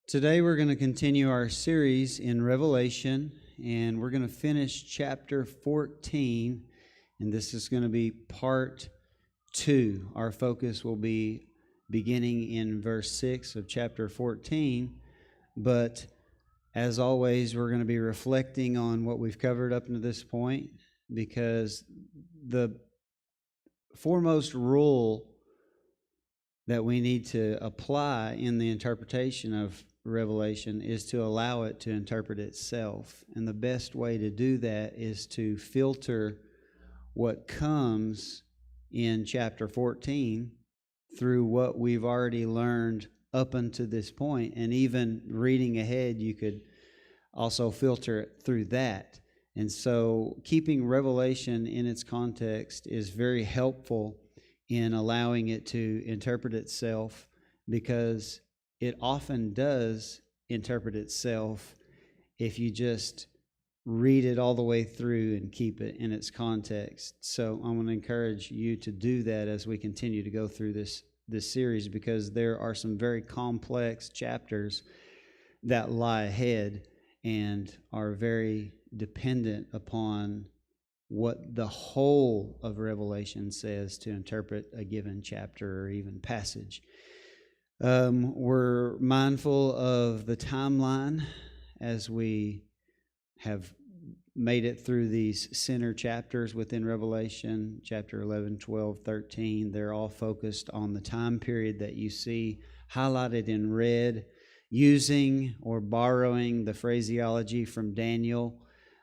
Today we're going to continue our series in Revelation, and we're going to finish chapter 14, and this is going to be part 2. Our focus will be beginning in verse 6 of chapter 14, but as always, we're going to be reflecting on what we've covered up to this point, because the foremost rule that we need to apply in the interpretation of Revelation is to allow it to interpret itself. And the best way to do that is to filter what comes in chapter 14 through what we've already learned up until this point. And even reading ahead, you could also filter it through that. And so keeping Revelation in its context is very helpful in allowing it to interpret itself, because it often does interpret itself if you just read it all the way through and keep it in its context. So I want to encourage you to do that as we continue to go through this series, because there are some very complex chapters that lie ahead and are very dependent upon what the whole of Revelation says to interpret a given chapter or even passage. We're mindful of the timeline as we have made it through these center chapters within Revelation, chapter 11, 12, 13. They're all focused on the time period that you see highlighted in red, using or borrowing the phraseology from Daniel,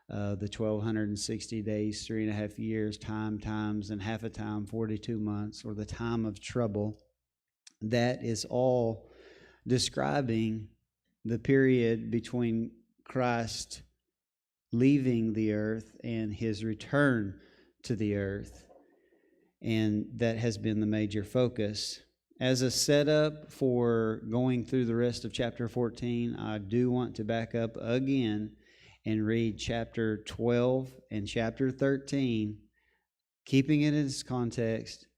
the 1260 days, 3.5 years, times, and half a time, 42 months, or the time of trouble. That is all describing the period between Christ leaving the earth and his return to the earth. And that has been the major focus. As a setup for going through the rest of chapter 14, I do want to back up again and read chapter 12 and chapter 13, keeping it in its context.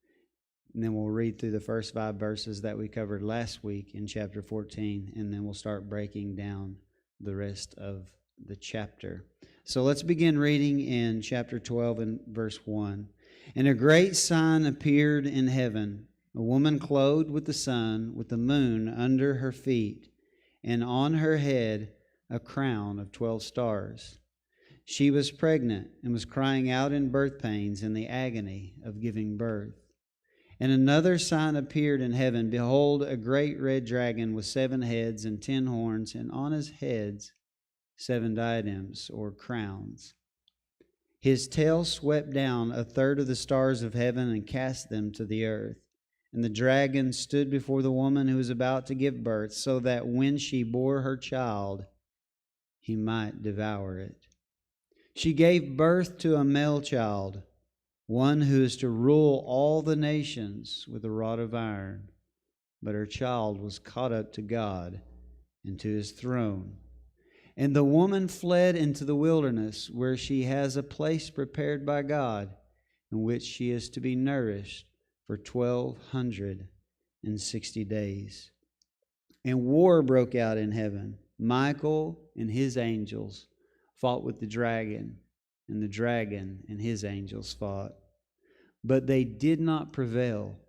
And then we'll read through the first 5 verses that we covered last week in chapter 14, and then we'll start breaking down the rest of the chapter. So let's begin reading in chapter 12 and verse 1. And a great sign appeared in heaven, a woman clothed with the sun, with the moon under her feet, and on her head a crown of 12 stars. She was pregnant and was crying out in birth pains in the agony of giving birth. And another sign appeared in heaven. Behold, a great red dragon with 7 heads and 10 horns, and on his heads 7 diadems or crowns. His tail swept down 1/3 of the stars of heaven and cast them to the earth. And the dragon stood before the woman who was about to give birth, so that when she bore her child, he might devour it. She gave birth to a male child, one who is to rule all the nations with a rod of iron. But her child was caught up to God and to his throne. And the woman fled into the wilderness, where she has a place prepared by God, in which she is to be nourished for 1260 days. And war broke out in heaven. Michael and his angels fought with the dragon, and the dragon and his angels fought. But they did not prevail,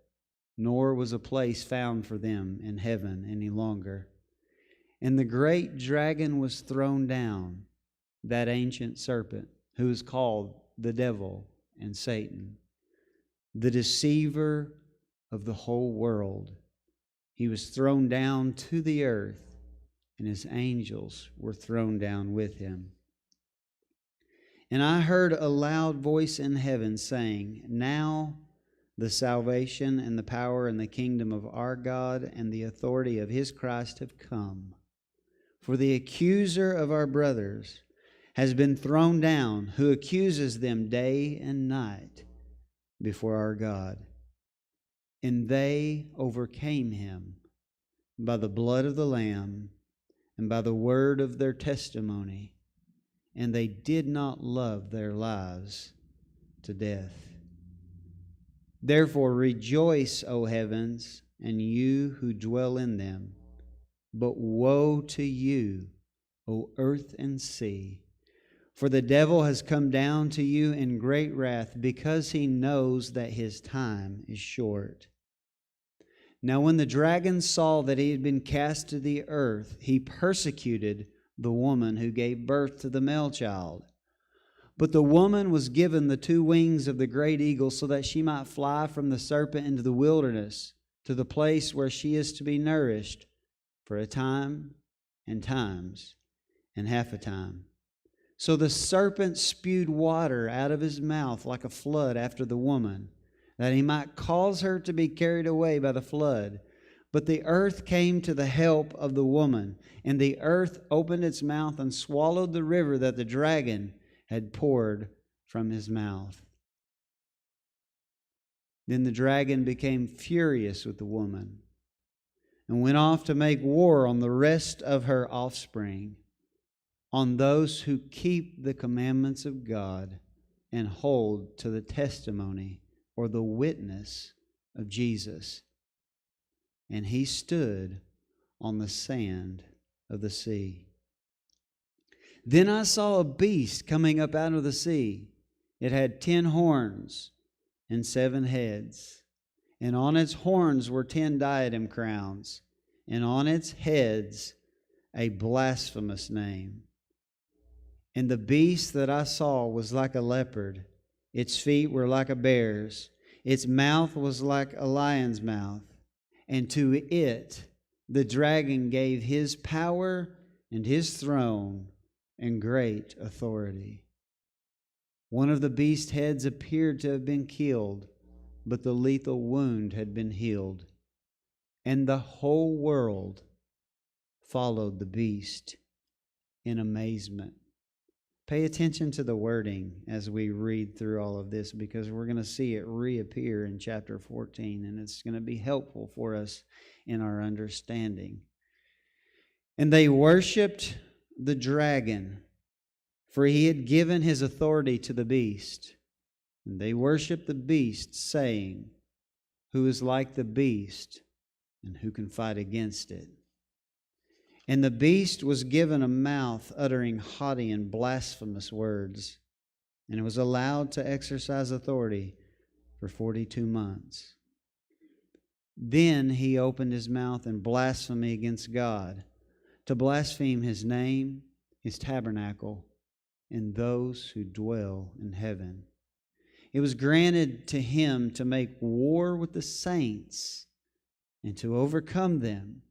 nor was a place found for them in heaven any longer. And the great dragon was thrown down, that ancient serpent, who is called the devil and Satan, the deceiver of the whole world. He was thrown down to the earth, and his angels were thrown down with him. And I heard a loud voice in heaven saying, Now the salvation and the power and the kingdom of our God and the authority of his Christ have come. For the accuser of our brothers has been thrown down, who accuses them day and night before our God. And they overcame him by the blood of the Lamb and by the word of their testimony, and they did not love their lives to death. Therefore rejoice, O heavens, and you who dwell in them. But woe to you, O earth and sea, for the devil has come down to you in great wrath, because he knows that his time is short. Now when the dragon saw that he had been cast to the earth, he persecuted the woman who gave birth to the male child. But the woman was given the 2 wings of the great eagle, so that she might fly from the serpent into the wilderness, to the place where she is to be nourished for a time and times and half a time. So the serpent spewed water out of his mouth like a flood after the woman, that he might cause her to be carried away by the flood. But the earth came to the help of the woman, and the earth opened its mouth and swallowed the river that the dragon had poured from his mouth. Then the dragon became furious with the woman and went off to make war on the rest of her offspring, on those who keep the commandments of God and hold to the testimony or the witness of Jesus. And he stood on the sand of the sea. Then I saw a beast coming up out of the sea. It had 10 horns and 7 heads, and on its horns were 10 diadem crowns, and on its heads a blasphemous name. And the beast that I saw was like a leopard. Its feet were like a bear's. Its mouth was like a lion's mouth. And to it the dragon gave his power and his throne and great authority. One of the beast's heads appeared to have been killed, but the lethal wound had been healed. And the whole world followed the beast in amazement. Pay attention to the wording as we read through all of this, because we're going to see it reappear in chapter 14, and it's going to be helpful for us in our understanding. And they worshipped the dragon, for he had given his authority to the beast. And they worshipped the beast, saying, "Who is like the beast, and who can fight against it?" And the beast was given a mouth uttering haughty and blasphemous words, and it was allowed to exercise authority for 42 months. Then he opened his mouth in blasphemy against God, to blaspheme his name, his tabernacle, and those who dwell in heaven. It was granted to him to make war with the saints and to overcome them.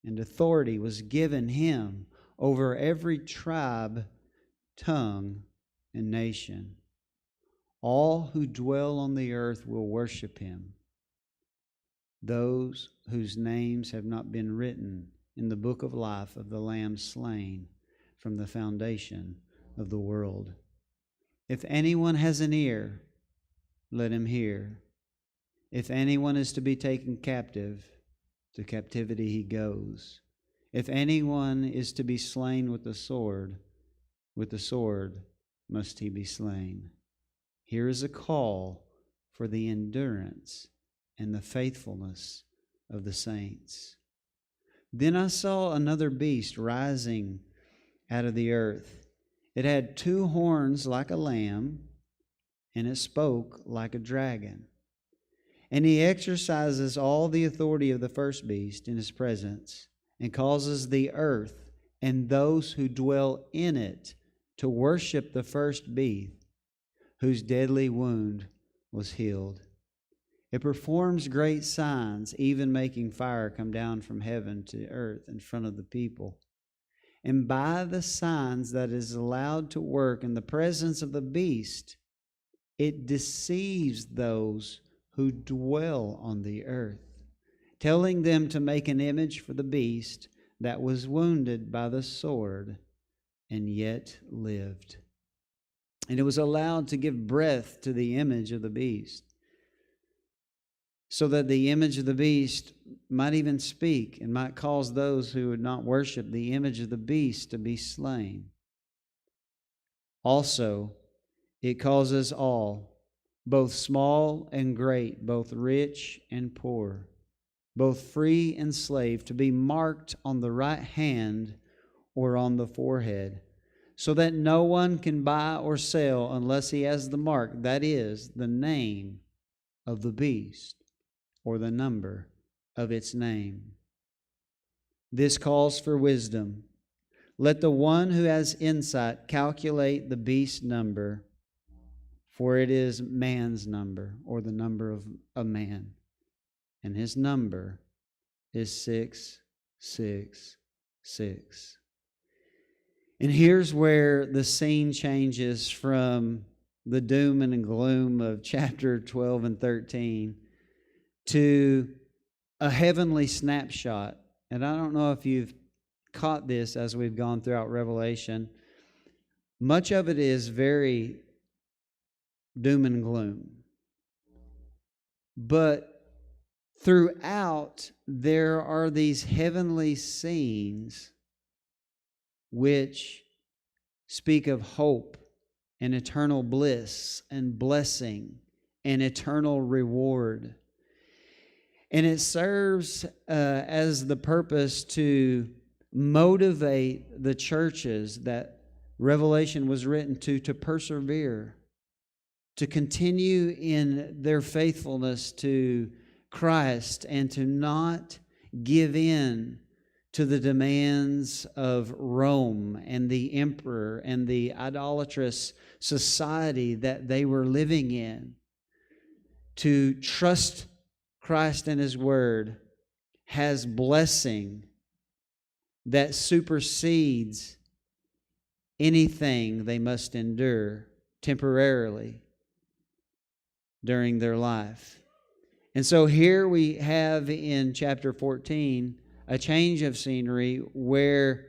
And authority was given him over every tribe, tongue, and nation. All who dwell on the earth will worship him, those whose names have not been written in the book of life of the Lamb slain from the foundation of the world. If anyone has an ear, let him hear. If anyone is to be taken captive, to captivity he goes. If anyone is to be slain with the sword must he be slain. Here is a call for the endurance and the faithfulness of the saints. Then I saw another beast rising out of the earth. It had 2 horns like a lamb, and it spoke like a dragon. And he exercises all the authority of the first beast in his presence, and causes the earth and those who dwell in it to worship the first beast, whose deadly wound was healed. It performs great signs, even making fire come down from heaven to earth in front of the people. And by the signs that is allowed to work in the presence of the beast, it deceives those who dwell on the earth, telling them to make an image for the beast that was wounded by the sword and yet lived. And it was allowed to give breath to the image of the beast, so that the image of the beast might even speak and might cause those who would not worship the image of the beast to be slain. Also, it causes all, both small and great, both rich and poor, both free and slave, to be marked on the right hand or on the forehead, so that no one can buy or sell unless he has the mark, that is, the name of the beast or the number of its name. This calls for wisdom. Let the one who has insight calculate the beast's number, for it is man's number, or the number of a man. And his number is 666. And here's where the scene changes from the doom and gloom of chapter 12 and 13 to a heavenly snapshot. And I don't know if you've caught this as we've gone throughout Revelation. Much of it is very doom and gloom. But throughout, there are these heavenly scenes which speak of hope and eternal bliss and blessing and eternal reward. And it serves as the purpose to motivate the churches that Revelation was written to persevere, to continue in their faithfulness to Christ, and to not give in to the demands of Rome and the emperor and the idolatrous society that they were living in. To trust Christ and His Word has blessing that supersedes anything they must endure temporarily during their life. And so here we have in chapter 14 a change of scenery where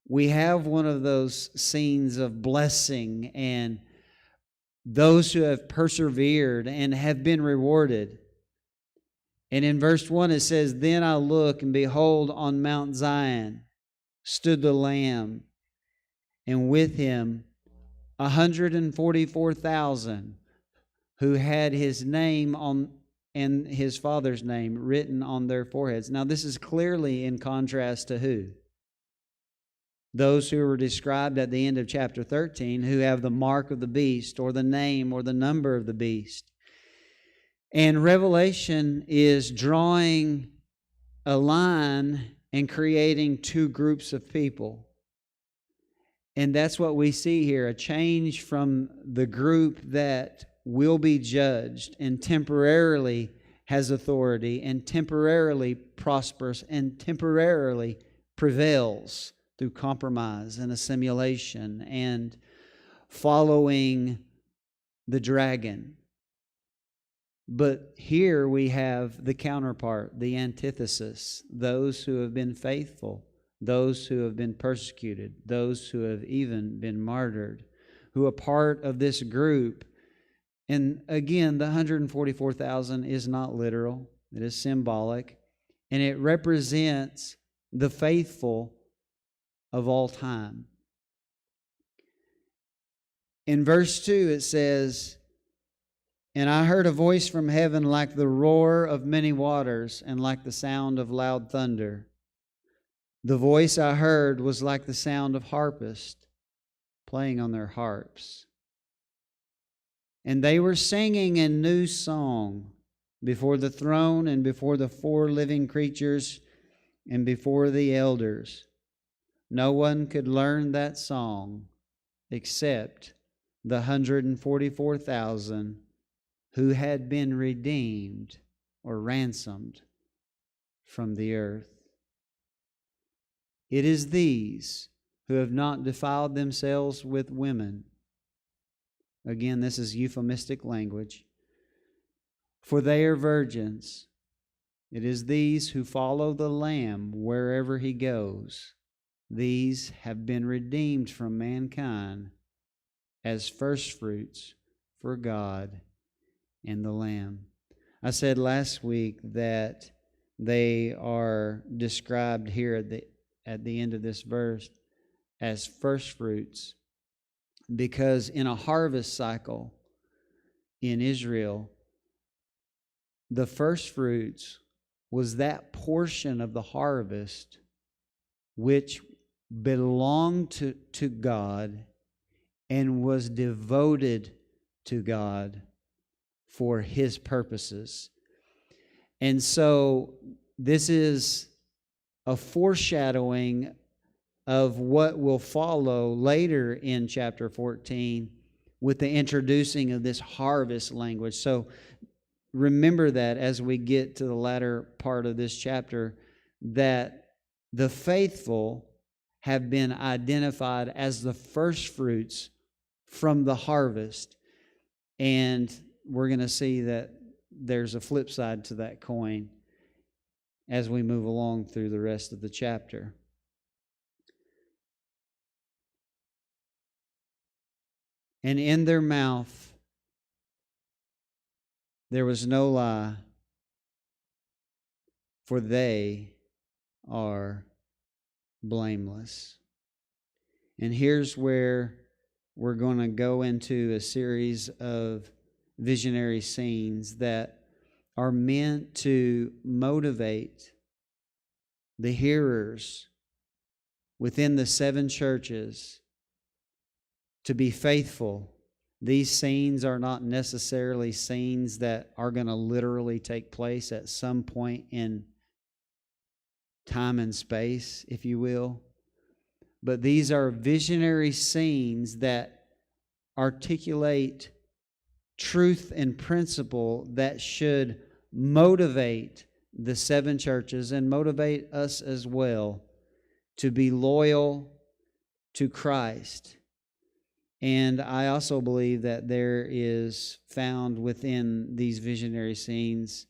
we have one of those scenes of blessing and those who have persevered and have been rewarded. And in verse 1 it says, "Then I look, and behold, on Mount Zion stood the Lamb, and with him 144,000 who had his name on and his Father's name written on their foreheads." Now this is clearly in contrast to who? Those who were described at the end of chapter 13, who have the mark of the beast or the name or the number of the beast. And Revelation is drawing a line and creating two groups of people. And that's what we see here, a change from the group that will be judged and temporarily has authority and temporarily prospers and temporarily prevails through compromise and assimilation and following the dragon. But here we have the counterpart, the antithesis, those who have been faithful, those who have been persecuted, those who have even been martyred, who are part of this group. And again, the 144,000 is not literal. It is symbolic. And it represents the faithful of all time. In verse 2 it says, "And I heard a voice from heaven like the roar of many waters and like the sound of loud thunder. The voice I heard was like the sound of harpists playing on their harps. And they were singing a new song before the throne and before the four living creatures and before the elders. No one could learn that song except the 144,000 who had been redeemed or ransomed from the earth. It is these who have not defiled themselves with women." Again, this is euphemistic language. "For they are virgins. It is these who follow the Lamb wherever He goes. These have been redeemed from mankind as firstfruits for God and the Lamb." I said last week that they are described here at the end of this verse as firstfruits, because in a harvest cycle in Israel, the firstfruits was that portion of the harvest which belonged to God and was devoted to God for His purposes. And so this is a foreshadowing of what will follow later in chapter 14 with the introducing of this harvest language. So remember that as we get to the latter part of this chapter, that the faithful have been identified as the first fruits from the harvest. And we're going to see that there's a flip side to that coin as we move along through the rest of the chapter. And in their mouth there was no lie, for they are blameless. And here's where we're going to go into a series of visionary scenes that are meant to motivate the hearers within the 7 churches to be faithful. These scenes are not necessarily scenes that are going to literally take place at some point in time and space, if you will. But these are visionary scenes that articulate truth and principle that should motivate the 7 churches and motivate us as well to be loyal to Christ. And I also believe that there is found within these visionary scenes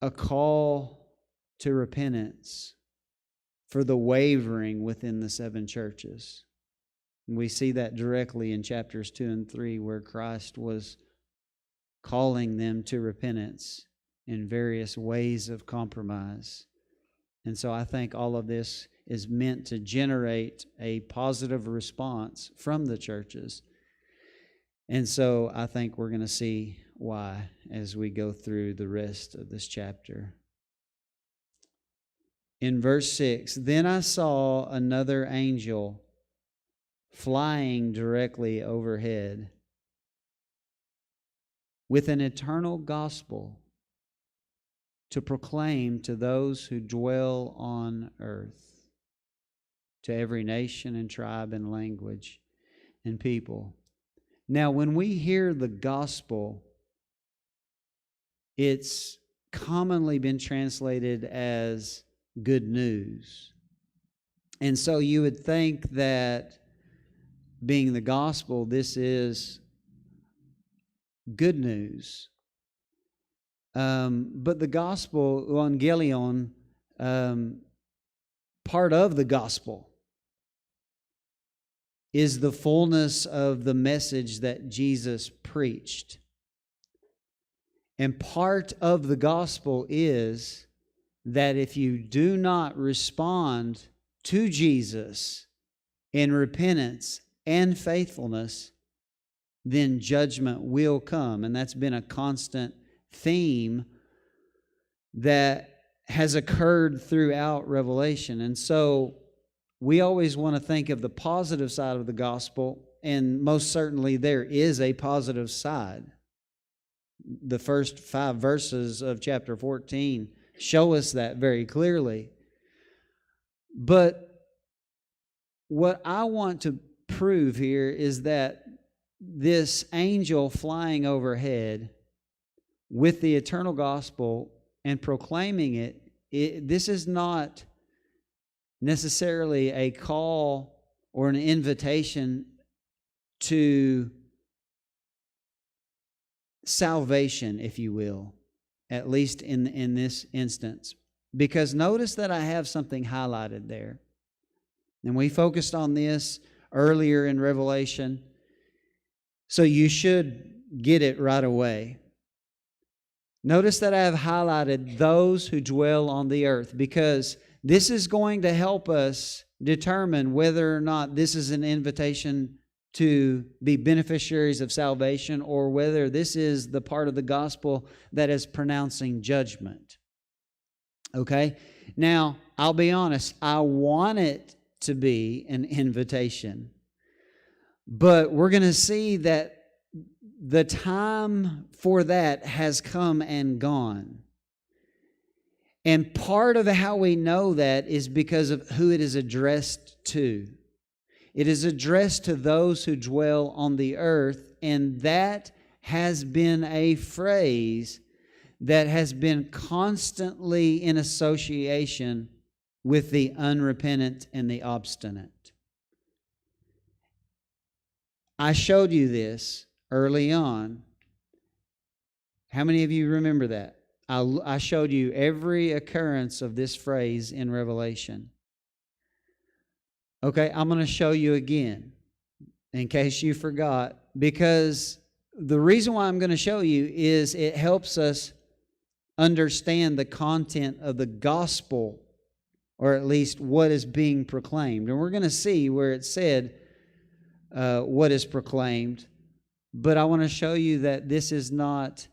a call to repentance for the wavering within the 7 churches. We see that directly in chapters 2 and 3, where Christ was calling them to repentance in various ways of compromise. And so I think all of this is meant to generate a positive response from the churches. And so I think we're going to see why as we go through the rest of this chapter. In verse 6, then I saw another angel flying directly overhead with an eternal gospel to proclaim to those who dwell on earth, to every nation and tribe and language and people. Now, when we hear the gospel, it's commonly been translated as good news. And so you would think that being the gospel, this is good news. But the gospel, evangelion, part of the gospel is the fullness of the message that Jesus preached. And part of the gospel is that if you do not respond to Jesus in repentance and faithfulness, then judgment will come. And that's been a constant theme that has occurred throughout Revelation. And so we always want to think of the positive side of the gospel, and most certainly there is a positive side. The first 5 verses of chapter 14 show us that very clearly. But what I want to prove here is that this angel flying overhead with the eternal gospel and proclaiming it, this is not necessarily a call or an invitation to salvation, if you will, at least in this instance. Because notice that I have something highlighted there. And we focused on this earlier in Revelation, so you should get it right away. Notice that I have highlighted those who dwell on the earth, because this is going to help us determine whether or not this is an invitation to be beneficiaries of salvation, or whether this is the part of the gospel that is pronouncing judgment. Okay? Now, I'll be honest, I want it to be an invitation, but we're going to see that the time for that has come and gone. And part of how we know that is because of who it is addressed to. It is addressed to those who dwell on the earth, and that has been a phrase that has been constantly in association with the unrepentant and the obstinate. I showed you this early on. How many of you remember that? I showed you every occurrence of this phrase in Revelation. Okay, I'm going to show you again, in case you forgot, because the reason why I'm going to show you is it helps us understand the content of the gospel, or at least what is being proclaimed. And we're going to see where it said what is proclaimed, but I want to show you that this is not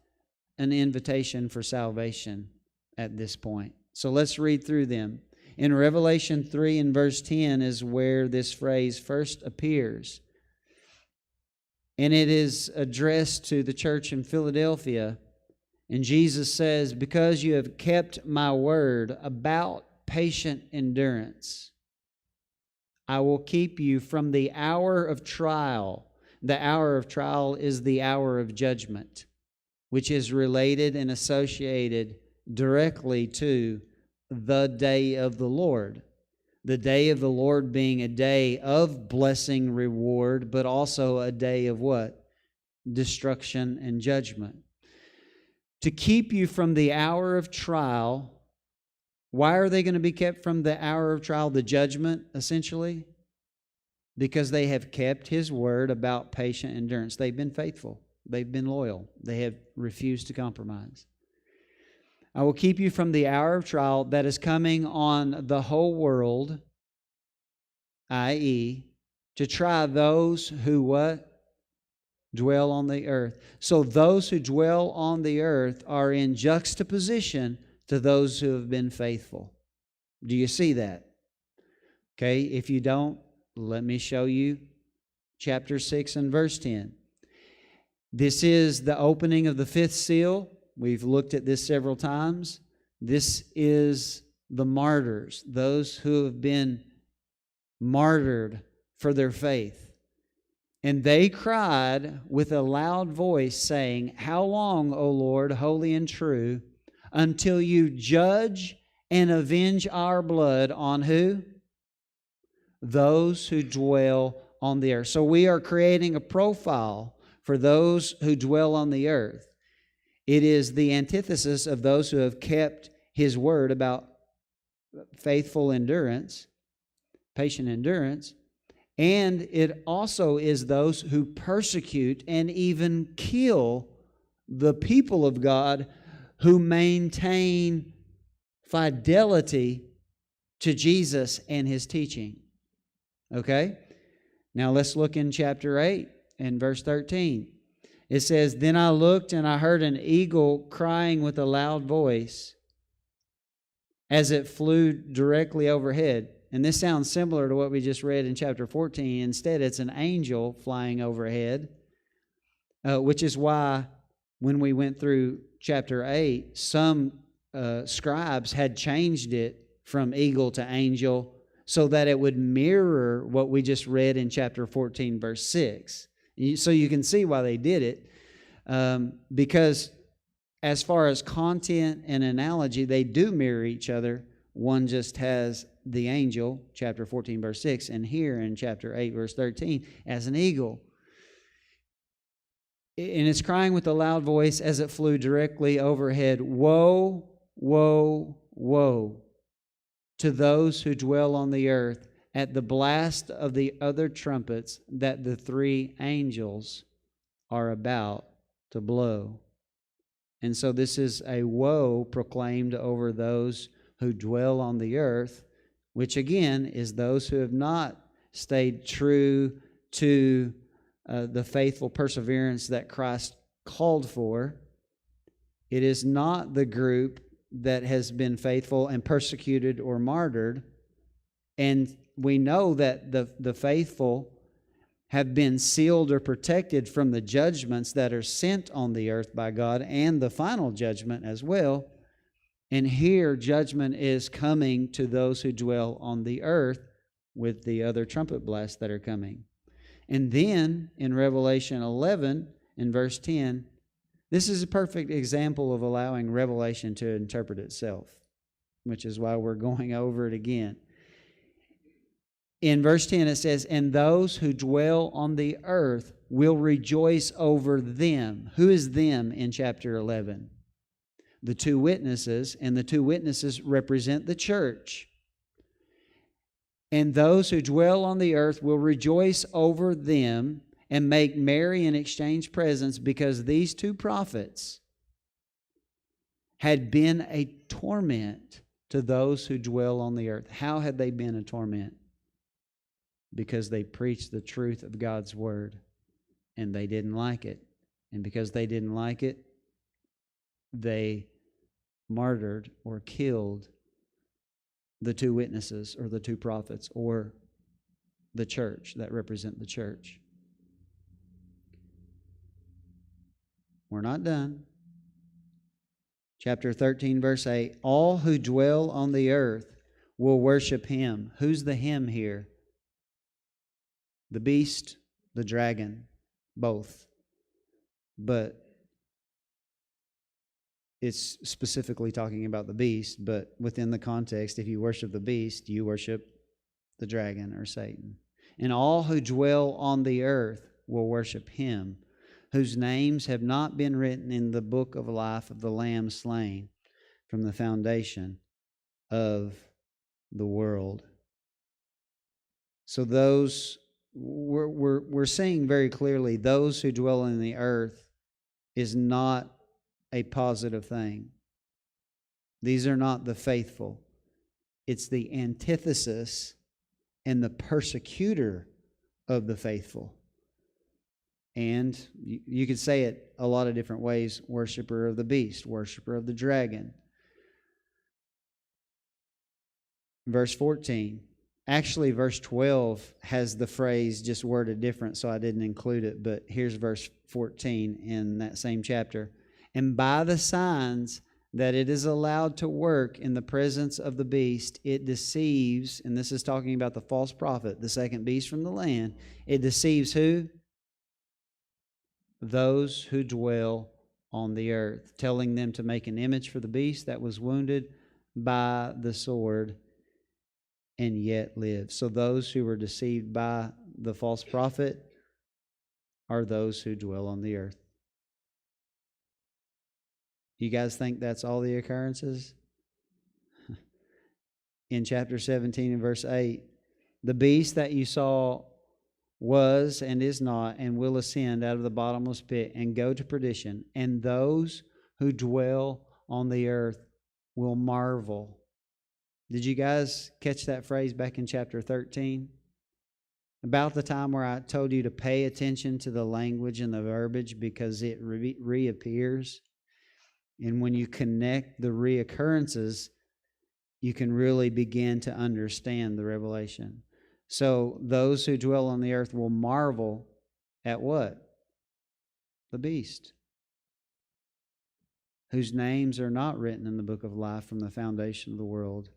an invitation for salvation at this point. So let's read through them. In Revelation 3 and verse 10 is where this phrase first appears. And it is addressed to the church in Philadelphia. And Jesus says, "Because you have kept my word about patient endurance, I will keep you from the hour of trial." The hour of trial is the hour of judgment, which is related and associated directly to the day of the Lord. The day of the Lord being a day of blessing, reward, but also a day of what? Destruction and judgment. To keep you from the hour of trial. Why are they going to be kept from the hour of trial? The judgment, essentially. Because they have kept His word about patient endurance. They've been faithful. They've been loyal. They have refused to compromise. I will keep you from the hour of trial that is coming on the whole world, i.e., to try those who what? Dwell on the earth. So those who dwell on the earth are in juxtaposition to those who have been faithful. Do you see that? Okay, if you don't, let me show you chapter 6 and verse 10. This is the opening of the fifth seal. We've looked at this several times. This is the martyrs, those who have been martyred for their faith. And they cried with a loud voice, saying, "How long, O Lord, holy and true, until you judge and avenge our blood on" who? Those who dwell on the earth. So we are creating a profile for those who dwell on the earth. It is the antithesis of those who have kept His word about faithful endurance, patient endurance. And it also is those who persecute and even kill the people of God who maintain fidelity to Jesus and His teaching. Okay? Now let's look in chapter 8 and verse 13. It says, "Then I looked and I heard an eagle crying with a loud voice as it flew directly overhead." And this sounds similar to what we just read in chapter 14. Instead, it's an angel flying overhead, which is why when we went through chapter 8, some scribes had changed it from eagle to angel so that it would mirror what we just read in chapter 14, verse 6. So you can see why they did it, because as far as content and analogy, they do mirror each other. One just has the angel, chapter 14, verse 6, and here in chapter 8, verse 13, as an eagle. And it's crying with a loud voice as it flew directly overhead, "Woe, woe, woe to those who dwell on the earth at the blast of the other trumpets that the three angels are about to blow." And so this is a woe proclaimed over those who dwell on the earth, which again is those who have not stayed true to the faithful perseverance that Christ called for. It is not the group that has been faithful and persecuted or martyred. And we know that the faithful have been sealed or protected from the judgments that are sent on the earth by God, and the final judgment as well. And here, judgment is coming to those who dwell on the earth with the other trumpet blasts that are coming. And then, in Revelation 11, in verse 10, this is a perfect example of allowing Revelation to interpret itself, which is why we're going over it again. In verse 10 it says, "And those who dwell on the earth will rejoice over them." Who is them in chapter 11? The two witnesses, and the two witnesses represent the church. "And those who dwell on the earth will rejoice over them and make merry and exchange presents, because these two prophets had been a torment to those who dwell on the earth." How had they been a torment? Because they preached the truth of God's word, and they didn't like it. And because they didn't like it, they martyred or killed the two witnesses, or the two prophets, or the church that represent the church. We're not done. Chapter 13, verse 8, "All who dwell on the earth will worship him." Who's the him here? The beast, the dragon, both. But it's specifically talking about the beast, but within the context, if you worship the beast, you worship the dragon or Satan. "And all who dwell on the earth will worship him, whose names have not been written in the book of life of the Lamb slain from the foundation of the world." So those, we're seeing very clearly, those who dwell on the earth is not a positive thing. These are not the faithful. It's the antithesis and the persecutor of the faithful. And you could say it a lot of different ways: worshiper of the beast, worshiper of the dragon. Verse 14. Actually, verse 12 has the phrase just worded different, so I didn't include it. But here's verse 14 in that same chapter. "And by the signs that it is allowed to work in the presence of the beast, it deceives," and this is talking about the false prophet, the second beast from the land. "It deceives" who? "Those who dwell on the earth, telling them to make an image for the beast that was wounded by the sword and yet lives." So those who were deceived by the false prophet are those who dwell on the earth. You guys think that's all the occurrences? In chapter 17 and verse 8, "The beast that you saw was and is not, and will ascend out of the bottomless pit and go to perdition, and those who dwell on the earth will marvel." Did you guys catch that phrase back in chapter 13? About the time where I told you to pay attention to the language and the verbiage, because it reappears. And when you connect the reoccurrences, you can really begin to understand the revelation. So those who dwell on the earth will marvel at what? The beast, whose names are not written in the book of life from the foundation of the world,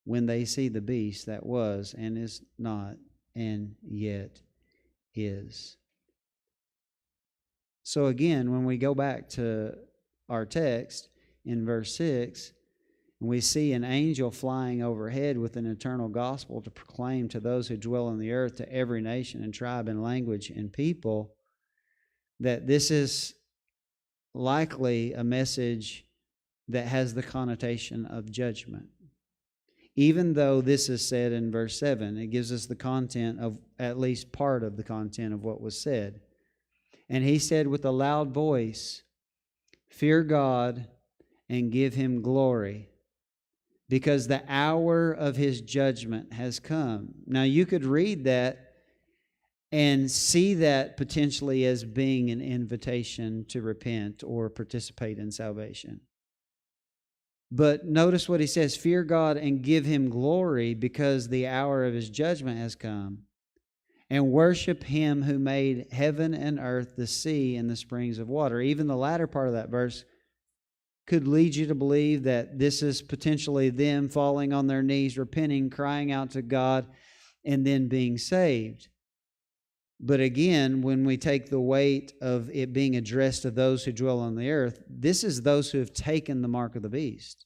when they see the beast that was and is not and yet is. So again, when we go back to our text in verse 6, we see an angel flying overhead with an eternal gospel to proclaim to those who dwell on the earth, to every nation and tribe and language and people, that this is likely a message that has the connotation of judgment. Even though this is said in verse 7, it gives us the content of, at least part of the content of what was said. "And he said with a loud voice, Fear God and give him glory, because the hour of his judgment has come." Now you could read that and see that potentially as being an invitation to repent or participate in salvation. But notice what he says, fear God and give him glory because the hour of his judgment has come, and worship him who made heaven and earth, the sea, and the springs of water. Even the latter part of that verse could lead you to believe that this is potentially them falling on their knees, repenting, crying out to God, and then being saved. But again, when we take the weight of it being addressed to those who dwell on the earth, this is those who have taken the mark of the beast.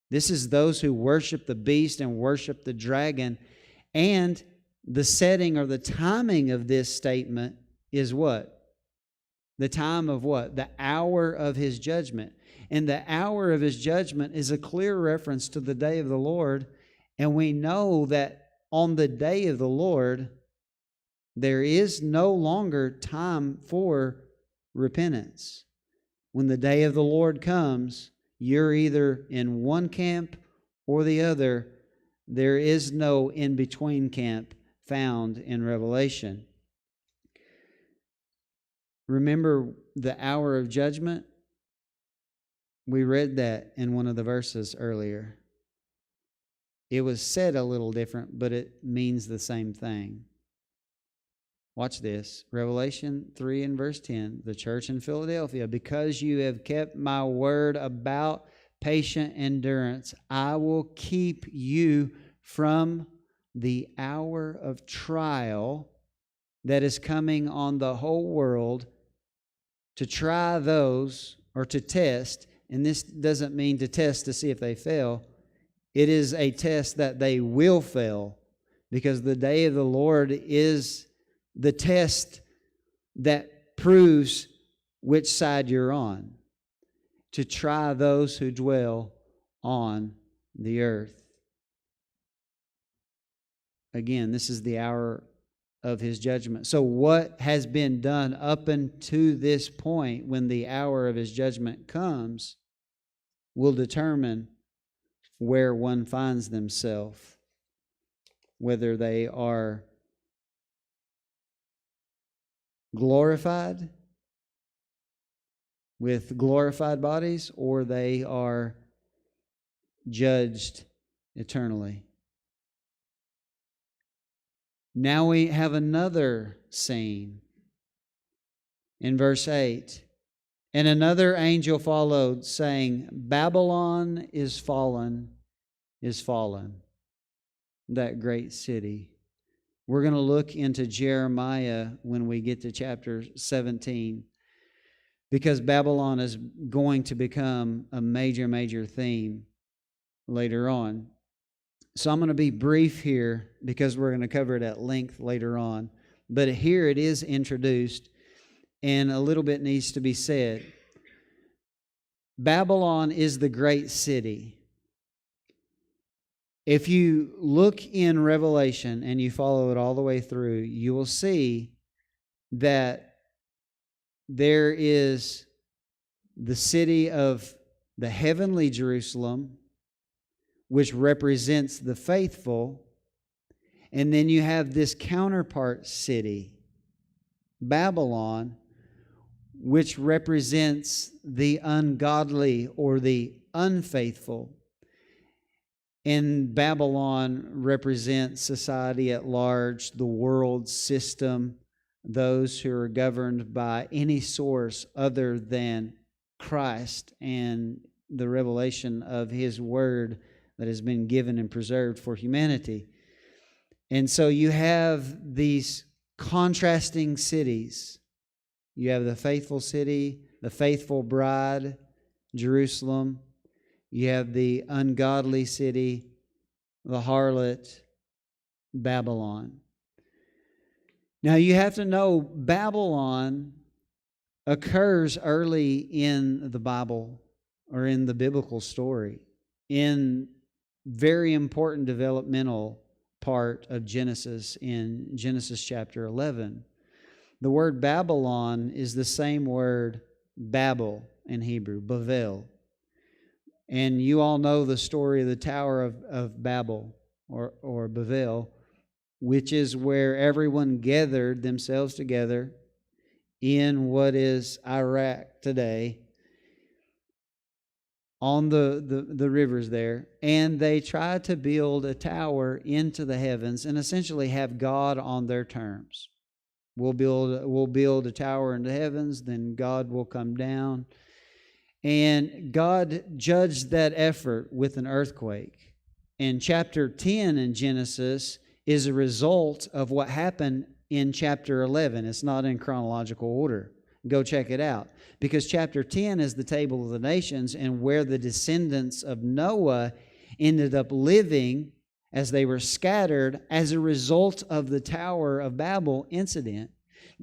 This is those who worship the beast and worship the dragon. And the setting or the timing of this statement is what? The time of what? The hour of his judgment. And the hour of his judgment is a clear reference to the day of the Lord. And we know that on the day of the Lord, there is no longer time for repentance. When the day of the Lord comes, you're either in one camp or the other. There is no in-between camp found in Revelation. Remember the hour of judgment? We read that in one of the verses earlier. It was said a little different, but it means the same thing. Watch this. Revelation 3 and verse 10. The church in Philadelphia, because you have kept my word about patient endurance, I will keep you from the hour of trial that is coming on the whole world to try those, or to test, and this doesn't mean to test to see if they fail. It is a test that they will fail, because the day of the Lord is the test that proves which side you're on, to try those who dwell on the earth. Again, this is the hour of his judgment. So what has been done up until this point, when the hour of his judgment comes, will determine where one finds themselves, whether they are glorified with glorified bodies or they are judged eternally. Now we have another scene in verse 8. And another angel followed, saying, Babylon is fallen, that great city. We're going to look into Jeremiah when we get to chapter 17, because Babylon is going to become a major theme later on. So I'm going to be brief here because we're going to cover it at length later on. But here it is introduced, and a little bit needs to be said. Babylon is the great city. If you look in Revelation and you follow it all the way through, you will see that there is the city of the heavenly Jerusalem, which represents the faithful, and then you have this counterpart city, Babylon, which represents the ungodly or the unfaithful. And Babylon represents society at large, the world system, those who are governed by any source other than Christ and the revelation of His Word that has been given and preserved for humanity. And so you have these contrasting cities. You have the faithful city, the faithful bride, Jerusalem. You have the ungodly city, the harlot, Babylon. Now you have to know Babylon occurs early in the Bible or in the biblical story, in very important developmental part of Genesis, in Genesis chapter 11. The word Babylon is the same word Babel in Hebrew, Bavel. And you all know the story of the Tower of Babel or Bavel, which is where everyone gathered themselves together in what is Iraq today, on the rivers there, and they tried to build a tower into the heavens and essentially have God on their terms. We'll build a tower in the heavens, then God will come down. And God judged that effort with an earthquake. And chapter 10 in Genesis is a result of what happened in chapter 11. It's not in chronological order. Go check it out. Because chapter 10 is the table of the nations, and where the descendants of Noah ended up living as they were scattered as a result of the Tower of Babel incident.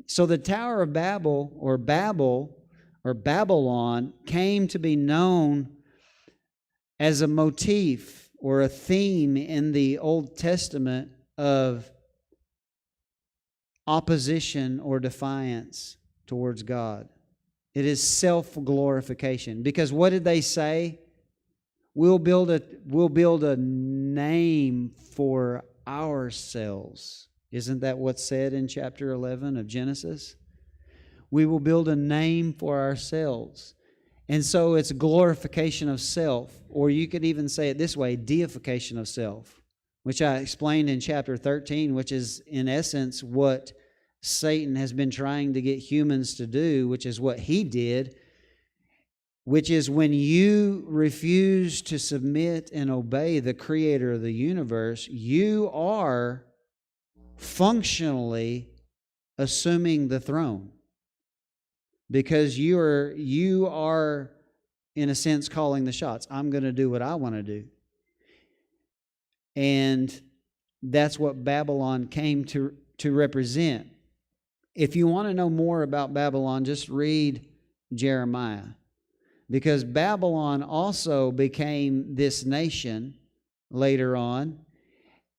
So the Tower of Babel, or Babylon, came to be known as a motif or a theme in the Old Testament of opposition or defiance towards God. It is self-glorification. Because what did they say? We'll build a name for ourselves. Isn't that what's said in chapter 11 of Genesis? We will build a name for ourselves. And so it's glorification of self, or you could even say it this way, deification of self, which I explained in chapter 13, which is in essence what Satan has been trying to get humans to do, which is what he did, which is when you refuse to submit and obey the creator of the universe, you are functionally assuming the throne. Because you are, in a sense, calling the shots. I'm going to do what I want to do. And that's what Babylon came to represent. If you want to know more about Babylon, just read Jeremiah. Because Babylon also became this nation later on,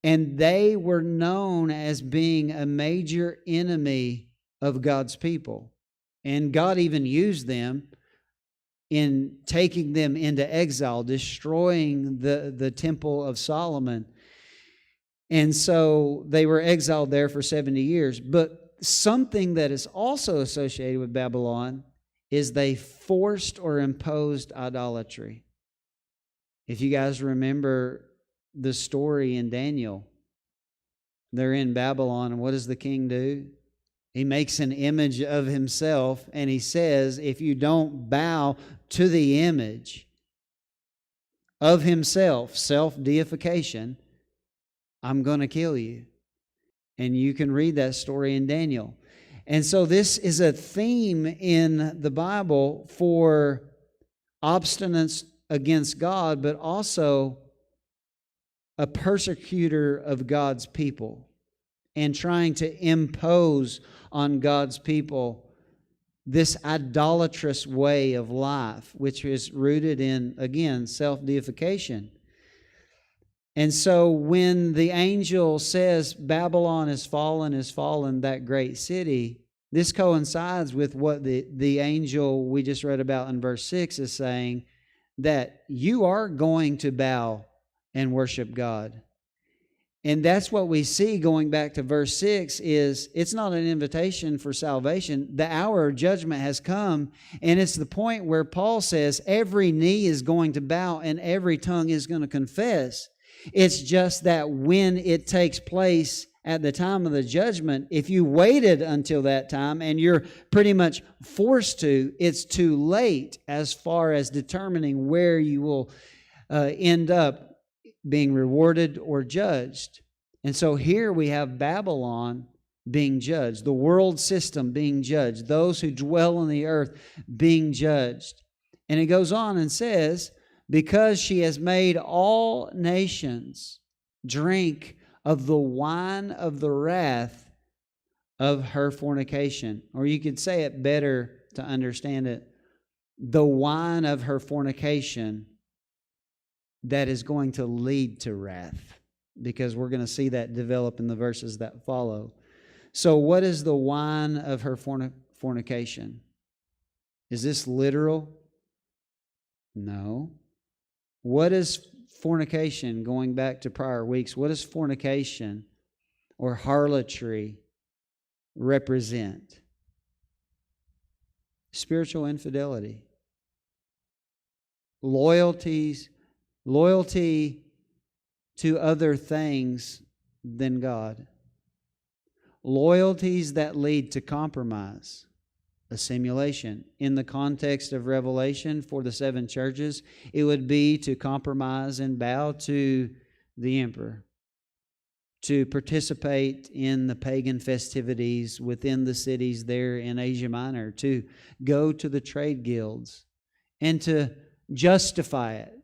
and they were known as being a major enemy of God's people. And God even used them in taking them into exile, destroying the Temple of Solomon. And so they were exiled there for 70 years. But something that is also associated with Babylon is they forced or imposed idolatry. If you guys remember the story in Daniel, they're in Babylon, and what does the king do? He makes an image of himself, and he says, if you don't bow to the image of himself, self-deification, I'm going to kill you. And you can read that story in Daniel. And so this is a theme in the Bible for obstinance against God, but also a persecutor of God's people and trying to impose on God's people this idolatrous way of life, which is rooted in, again, self-deification. And so when the angel says Babylon is fallen, that great city, this coincides with what the angel we just read about in verse 6 is saying, that you are going to bow and worship God. And that's what we see going back to verse 6 is it's not an invitation for salvation. The hour of judgment has come, and it's the point where Paul says every knee is going to bow and every tongue is going to confess. It's just that when it takes place at the time of the judgment, if you waited until that time and you're pretty much forced to, it's too late as far as determining where you will end up being rewarded or judged. And so here we have Babylon being judged, the world system being judged, those who dwell on the earth being judged. And it goes on and says, because she has made all nations drink of the wine of the wrath of her fornication. Or you could say it better to understand it, the wine of her fornication that is going to lead to wrath, because we're going to see that develop in the verses that follow. So what is the wine of her fornication? Is this literal? No. What is fornication? Going back to prior weeks, what is fornication? or harlotry represent? Spiritual infidelity. Loyalty to other things than God. Loyalties that lead to compromise, assimilation. In the context of Revelation for the 7 churches, it would be to compromise and bow to the emperor, to participate in the pagan festivities within the cities there in Asia Minor, to go to the trade guilds, and to justify it,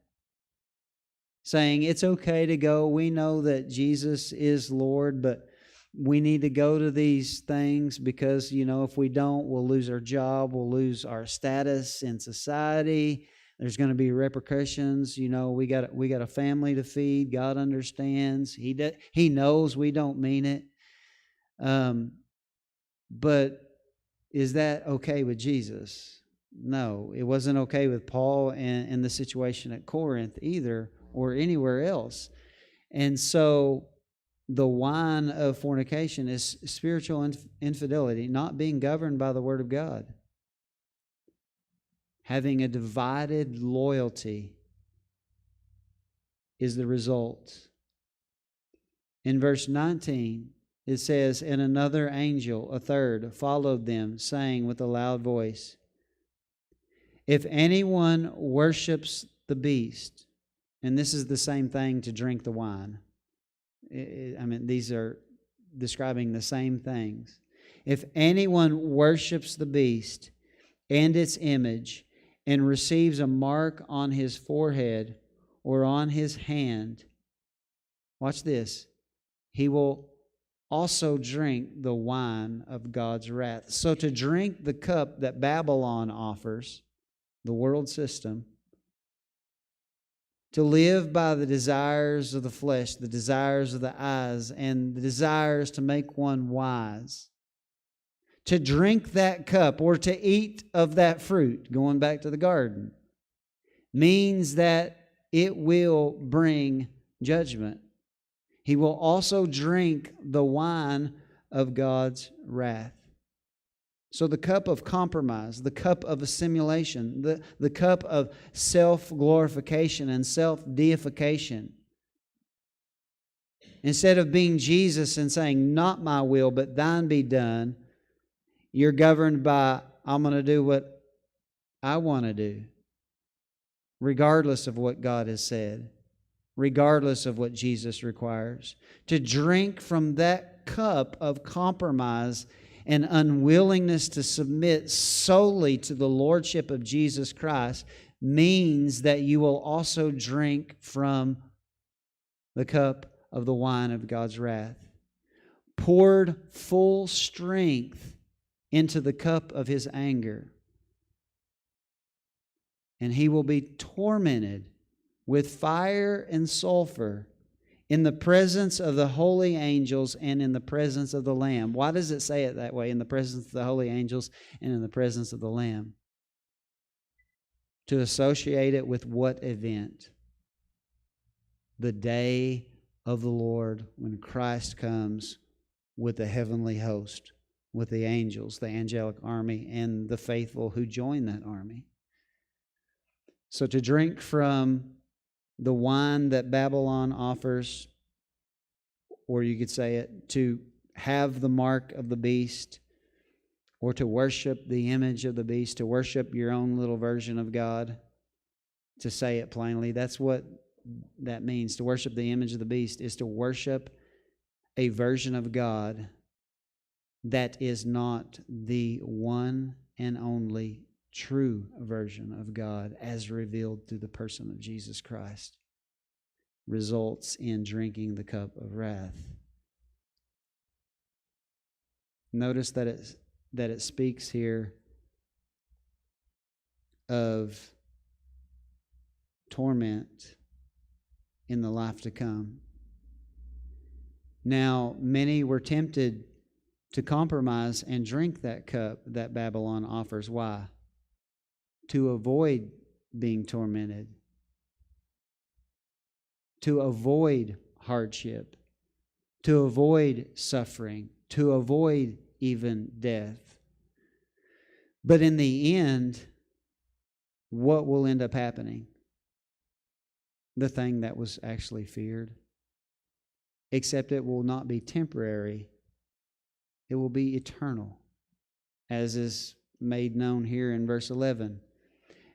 saying it's okay to go. We know that Jesus is Lord, but we need to go to these things because, if we don't, we'll lose our job, we'll lose our status in society. There's going to be repercussions. We got a family to feed. God understands. He knows we don't mean it. But is that okay with Jesus? No, it wasn't okay with Paul and the situation at Corinth either, or anywhere else. And so the wine of fornication is spiritual infidelity, not being governed by the Word of God. Having a divided loyalty is the result. In verse 19, it says, "And another angel, a third, followed them, saying with a loud voice, If anyone worships the beast," and this is the same thing to drink the wine. These are describing the same things. "If anyone worships the beast and its image and receives a mark on his forehead or on his hand," watch this, "he will also drink the wine of God's wrath." So to drink the cup that Babylon offers, the world system, to live by the desires of the flesh, the desires of the eyes, and the desires to make one wise, to drink that cup or to eat of that fruit, going back to the garden, means that it will bring judgment. He will also drink the wine of God's wrath. So the cup of compromise, the cup of assimilation, the cup of self-glorification and self-deification. Instead of being Jesus and saying, "Not my will, but thine be done," you're governed by, "I'm going to do what I want to do," regardless of what God has said, regardless of what Jesus requires. To drink from that cup of compromise and unwillingness to submit solely to the lordship of Jesus Christ means that you will also drink from the cup of the wine of God's wrath, poured full strength into the cup of His anger. And he will be tormented with fire and sulfur in the presence of the holy angels and in the presence of the Lamb. Why does it say it that way? In the presence of the holy angels and in the presence of the Lamb. To associate it with what event? The day of the Lord, when Christ comes with the heavenly host, with the angels, the angelic army, and the faithful who join that army. So to drink from the wine that Babylon offers, or you could say it, to have the mark of the beast, or to worship the image of the beast, to worship your own little version of God, to say it plainly, that's what that means. To worship the image of the beast is to worship a version of God that is not the one and only true version of God as revealed through the person of Jesus Christ. Results in drinking the cup of wrath. Notice that it speaks here of torment in the life to come. Now, many were tempted to compromise and drink that cup that Babylon offers. Why? To avoid being to avoid suffering, to avoid even death. But in the end, what will end up happening? The thing that was actually feared. Except it will not be temporary. It will be eternal, as is made known here in verse 11.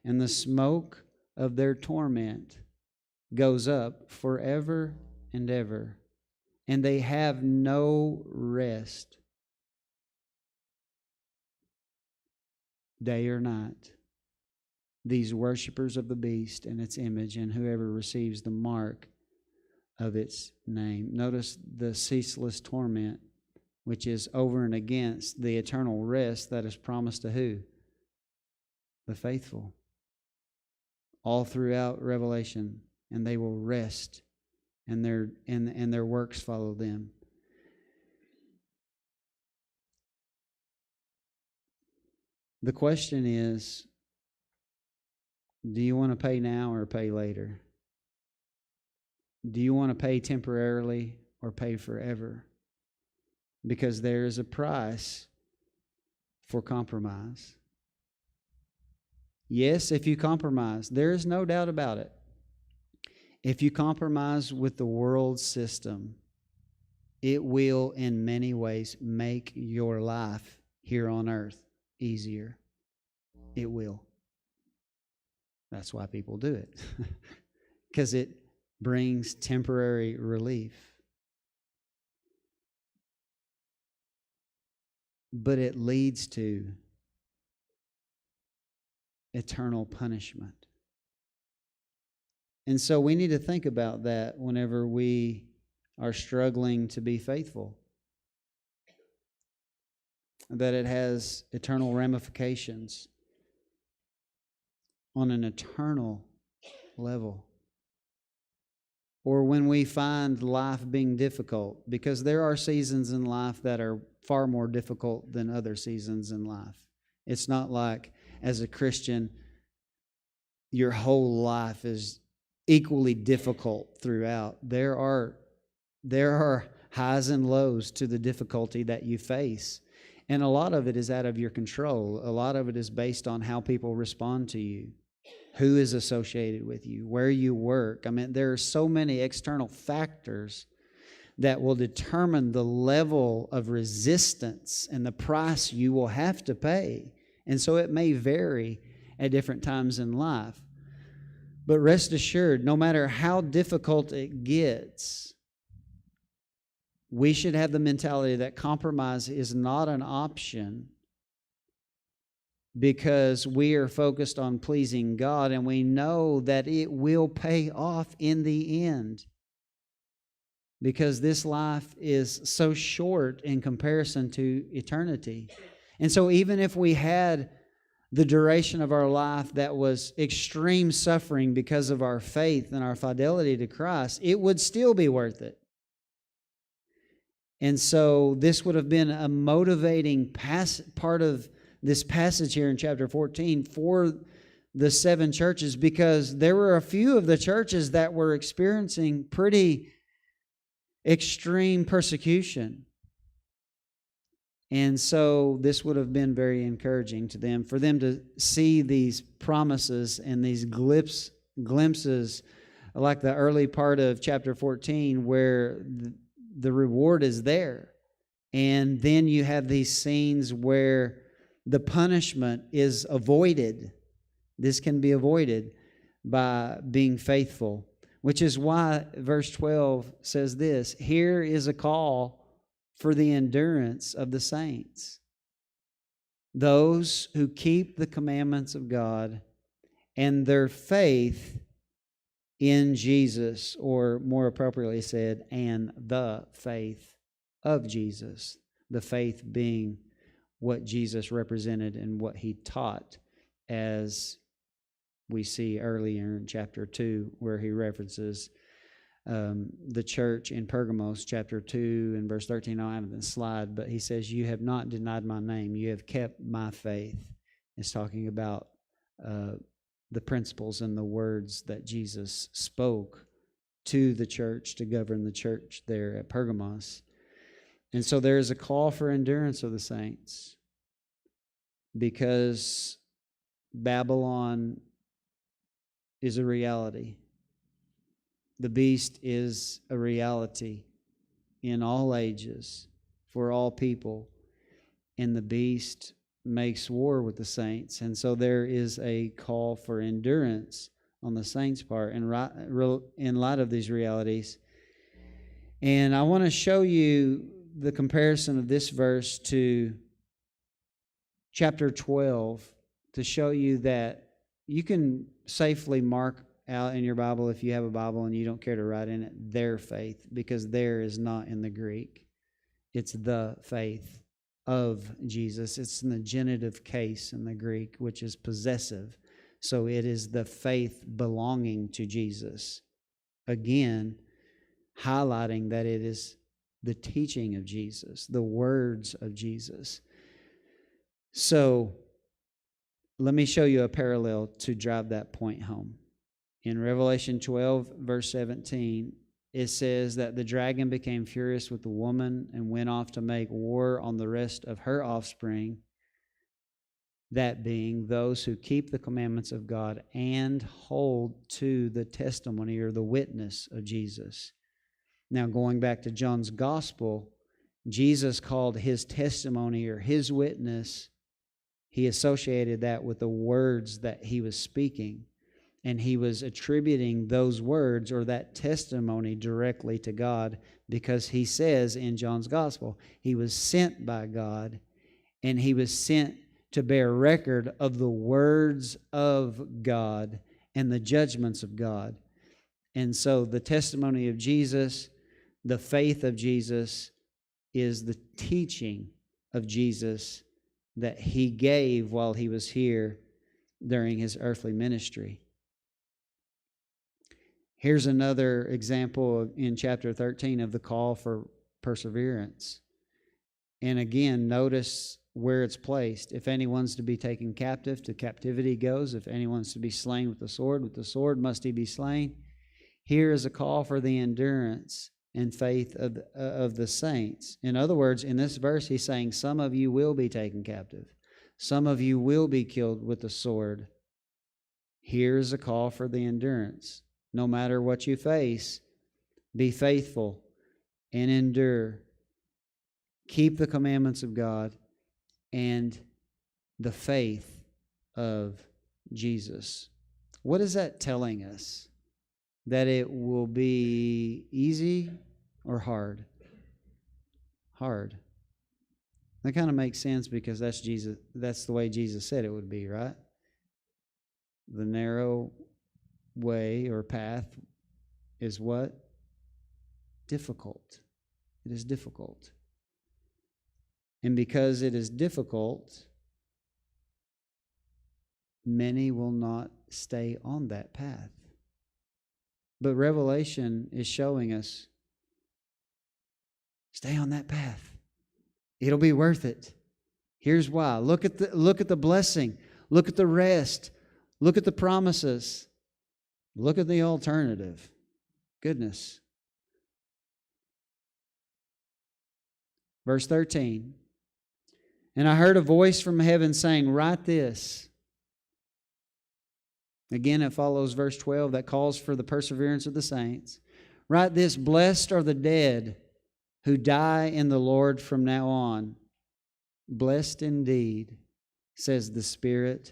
And the smoke of their torment goes up forever and ever, and they have no rest, day or night. These worshipers of the beast and its image, and whoever receives the mark of its name. Notice the ceaseless torment, which is over and against the eternal rest that is promised to who? The faithful. All throughout Revelation, and they will rest, and their works follow them. The question is, do you want to pay now or pay later? Do you want to pay temporarily or pay forever? Because there is a price for compromise. Yes, if you compromise, there is no doubt about it. If you compromise with the world system, it will in many ways make your life here on earth easier. It will. That's why people do it. Because it brings temporary relief. But it leads to eternal punishment. And so we need to think about that whenever we are struggling to be faithful. That it has eternal ramifications on an eternal level. Or when we find life being difficult, because there are seasons in life that are far more difficult than other seasons in life. It's not like, as a Christian, your whole life is equally difficult throughout. There are highs and lows to the difficulty that you face. And a lot of it is out of your control. A lot of it is based on how people respond to you, who is associated with you, where you work. I mean, there are so many external factors that will determine the level of resistance and the price you will have to pay. And so it may vary at different times in life. But rest assured, no matter how difficult it gets, we should have the mentality that compromise is not an option, because we are focused on pleasing God, and we know that it will pay off in the end. Because this life is so short in comparison to eternity. And so even if we had the duration of our life that was extreme suffering because of our faith and our fidelity to Christ, it would still be worth it. And so this would have been a motivating part of this passage here in chapter 14 for the 7 churches, because there were a few of the churches that were experiencing pretty extreme persecution. And so this would have been very encouraging to them, for them to see these promises and these glimpses, like the early part of chapter 14, where the reward is there. And then you have these scenes where the punishment is avoided. This can be avoided by being faithful, which is why verse 12 says this: here is a call for the endurance of the saints, those who keep the commandments of God and their faith in Jesus, or more appropriately said, and the faith of Jesus. The faith being what Jesus represented and what he taught, as we see earlier in chapter 2, where he references the church in Pergamos, chapter 2 and verse 13. I don't have the slide, but he says, you have not denied my name. You have kept my faith. It's talking about the principles and the words that Jesus spoke to the church to govern the church there at Pergamos. And so there is a call for endurance of the saints because Babylon is a reality. The beast is a reality in all ages for all people. And the beast makes war with the saints. And so there is a call for endurance on the saints' part in light of these realities. And I want to show you the comparison of this verse to chapter 12 to show you that you can safely mark out in your Bible, if you have a Bible and you don't care to write in it, their faith, because there is not in the Greek. It's the faith of Jesus. It's in the genitive case in the Greek, which is possessive. So it is the faith belonging to Jesus. Again, highlighting that it is the teaching of Jesus, the words of Jesus. So let me show you a parallel to drive that point home. In Revelation 12, verse 17, it says that the dragon became furious with the woman and went off to make war on the rest of her offspring, that being those who keep the commandments of God and hold to the testimony or the witness of Jesus. Now, going back to John's gospel, Jesus called his testimony or his witness, he associated that with the words that he was speaking. And he was attributing those words or that testimony directly to God, because he says in John's gospel, he was sent by God, and he was sent to bear record of the words of God and the judgments of God. And so the testimony of Jesus, the faith of Jesus, is the teaching of Jesus that he gave while he was here during his earthly ministry. Here's another example in chapter 13 of the call for perseverance. And again, notice where it's placed. If anyone's to be taken captive, to captivity goes. If anyone's to be slain with the sword must he be slain. Here is a call for the endurance and faith of the saints. In other words, in this verse, he's saying some of you will be taken captive. Some of you will be killed with the sword. Here's a call for the endurance. No matter what you face, be faithful and endure. Keep the commandments of God and the faith of Jesus. What is that telling us? That it will be easy or hard? Hard. That kind of makes sense because that's Jesus. That's the way Jesus said it would be, right? The narrow way or path is what? Difficult. It is difficult. And because it is difficult, many will not stay on that path. But Revelation is showing us, stay on that path. It'll be worth it. Here's why. Look at the blessing. Look at the rest. Look at the promises. Look at the alternative. Goodness. Verse 13. And I heard a voice from heaven saying, write this. Again, it follows verse 12 that calls for the perseverance of the saints. Write this, blessed are the dead who die in the Lord from now on. Blessed indeed, says the Spirit,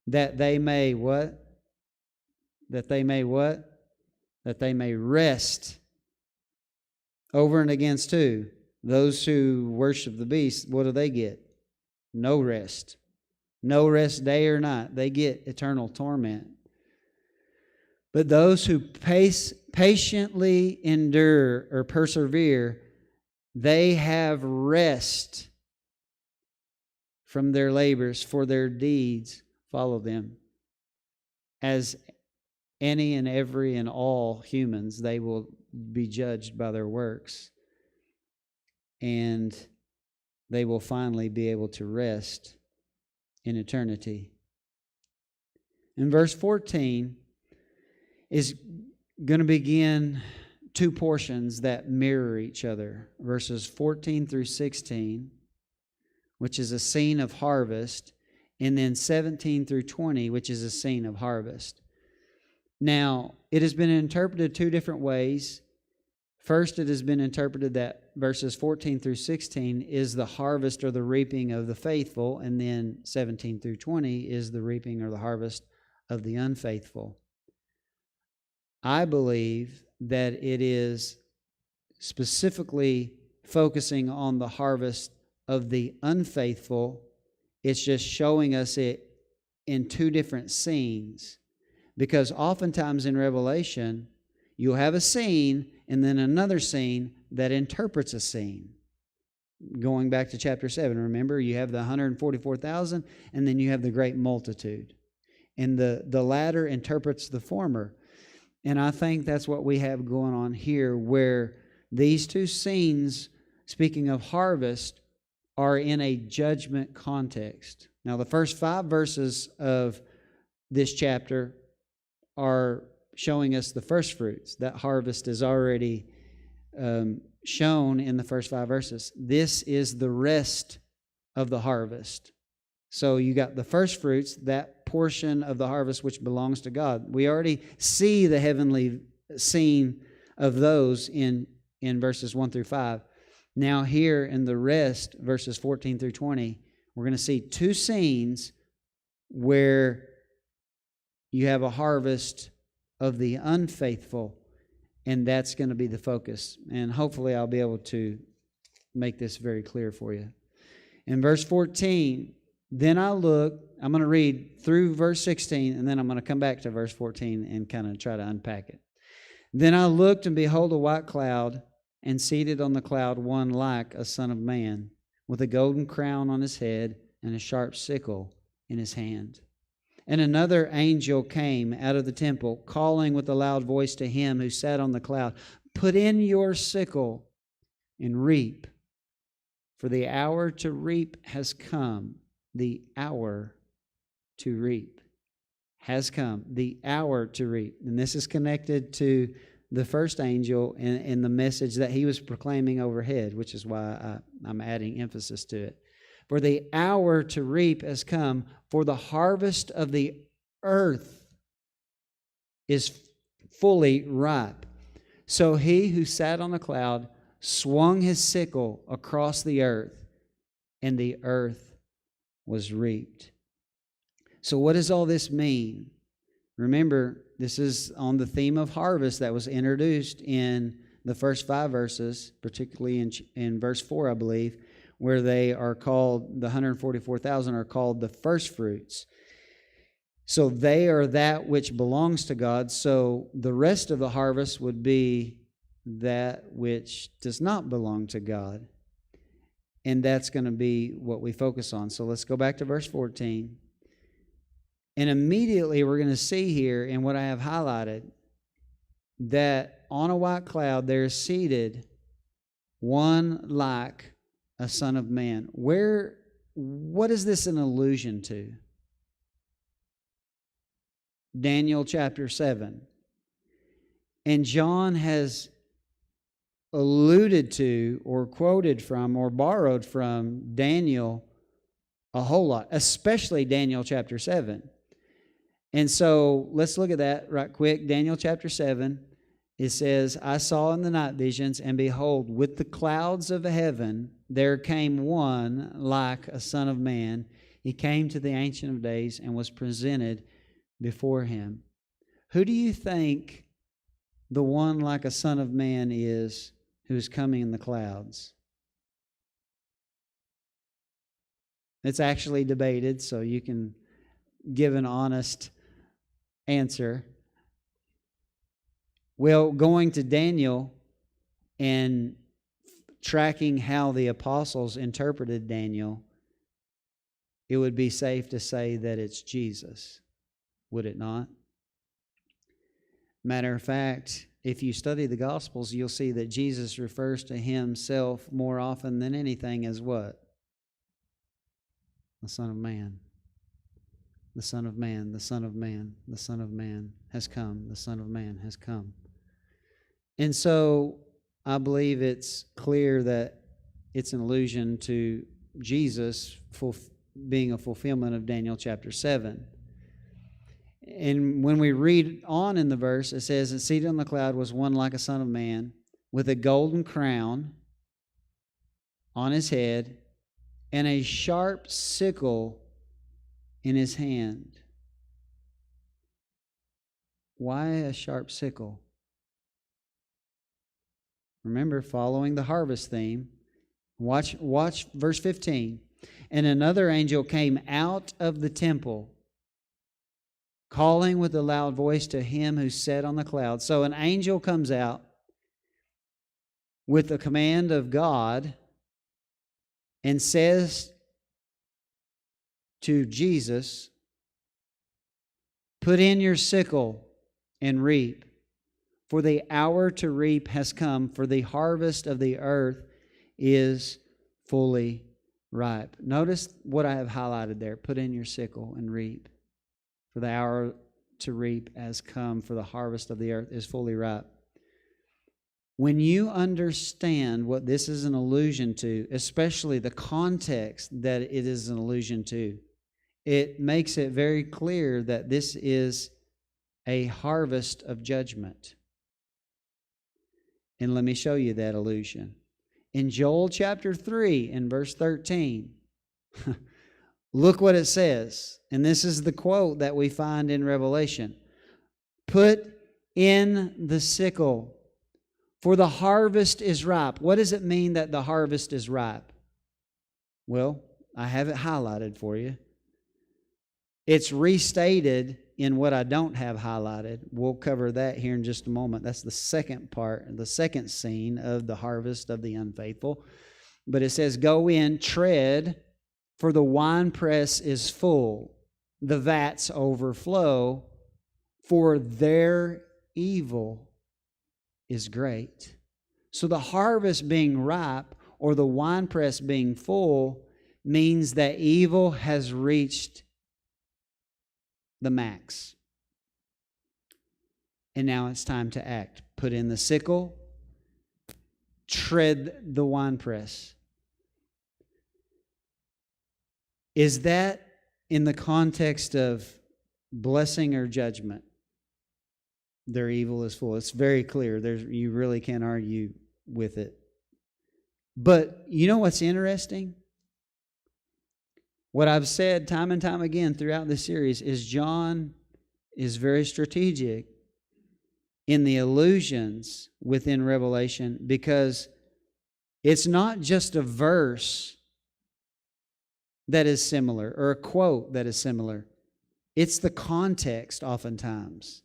that they may what? That they may what? That they may rest. Over and against who? Those who worship the beast. What do they get? No rest. No rest day or night. They get eternal torment. But those who patiently endure or persevere, they have rest from their labors, for their deeds follow them. As any and every and all humans, they will be judged by their works. And they will finally be able to rest in eternity. In verse 14 is going to begin two portions that mirror each other. Verses 14 through 16, which is a scene of harvest, and then 17 through 20, which is a scene of harvest. Now, it has been interpreted two different ways. First, it has been interpreted that verses 14 through 16 is the harvest or the reaping of the faithful, and then 17 through 20 is the reaping or the harvest of the unfaithful. I believe that it is specifically focusing on the harvest of the unfaithful. It's just showing us it in two different scenes. Because oftentimes in Revelation, you'll have a scene and then another scene that interprets a scene. Going back to chapter 7, remember, you have the 144,000 and then you have the great multitude. And the latter interprets the former. And I think that's what we have going on here, where these two scenes, speaking of harvest, are in a judgment context. Now, the first 5 verses of this chapter are showing us the first fruits. That harvest is already shown in the first 5 verses. This is the rest of the harvest. So you got the first fruits, that portion of the harvest which belongs to God. We already see the heavenly scene of those in verses 1 through 5. Now here in the rest, verses 14 through 20, we're going to see two scenes where you have a harvest of the unfaithful, and that's going to be the focus. And hopefully I'll be able to make this very clear for you. In verse 14, then I looked, I'm going to read through verse 16, and then I'm going to come back to verse 14 and kind of try to unpack it. Then I looked, and behold, a white cloud, and seated on the cloud one like a son of man, with a golden crown on his head and a sharp sickle in his hand. And another angel came out of the temple, calling with a loud voice to him who sat on the cloud, "Put in your sickle and reap, for the hour to reap has come." The hour to reap has come. The hour to reap. And this is connected to the first angel and the message that he was proclaiming overhead, which is why I'm adding emphasis to it. For the hour to reap has come, for the harvest of the earth is fully ripe. So he who sat on the cloud swung his sickle across the earth, and the earth was reaped. So what does all this mean? Remember, this is on the theme of harvest that was introduced in the first 5 verses, particularly in verse 4, I believe, where they are called, the 144,000 are called the first fruits. So they are that which belongs to God. So the rest of the harvest would be that which does not belong to God. And that's going to be what we focus on. So let's go back to verse 14. And immediately we're going to see here in what I have highlighted that on a white cloud there is seated one like a son of man. What is this an allusion to? Daniel chapter 7. And John has alluded to or quoted from or borrowed from Daniel a whole lot, especially Daniel chapter 7. And so let's look at that right quick. Daniel chapter 7, it says, "I saw in the night visions, and behold, with the clouds of heaven there came one like a son of man. He came to the Ancient of Days and was presented before him." Who do you think the one like a son of man is who is coming in the clouds? It's actually debated, so you can give an honest answer. Well, going to Daniel and tracking how the apostles interpreted Daniel, it would be safe to say that it's Jesus, would it not? Matter of fact, if you study the Gospels, you'll see that Jesus refers to himself more often than anything as what? The Son of Man. The Son of Man, the Son of Man, the Son of Man has come, the Son of Man has come. And so I believe it's clear that it's an allusion to Jesus being a fulfillment of Daniel chapter 7. And when we read on in the verse, it says, "And seated on the cloud was one like a son of man, with a golden crown on his head, and a sharp sickle in his hand." Why a sharp sickle? Remember, following the harvest theme. Watch verse 15. "And another angel came out of the temple, calling with a loud voice to him who sat on the cloud." So an angel comes out with the command of God and says to Jesus, "Put in your sickle and reap, for the hour to reap has come, for the harvest of the earth is fully ripe." Notice what I have highlighted there. Put in your sickle and reap, for the hour to reap has come, for the harvest of the earth is fully ripe. When you understand what this is an allusion to, especially the context that it is an allusion to, it makes it very clear that this is a harvest of judgment. And let me show you that allusion. In Joel chapter 3 and verse 13, look what it says. And this is the quote that we find in Revelation. "Put in the sickle, for the harvest is ripe." What does it mean that the harvest is ripe? Well, I have it highlighted for you. It's restated in what I don't have highlighted. We'll cover that here in just a moment. That's the second part, the second scene of the harvest of the unfaithful. But it says, "Go in, tread, for the winepress is full, the vats overflow, for their evil is great." So the harvest being ripe, or the winepress being full, means that evil has reached the max. And now it's time to act. Put in the sickle, tread the winepress. Is that in the context of blessing or judgment? Their evil is full. It's very clear. You really can't argue with it. But you know what's interesting? What I've said time and time again throughout this series is John is very strategic in the allusions within Revelation, because it's not just a verse that is similar or a quote that is similar. It's the context oftentimes.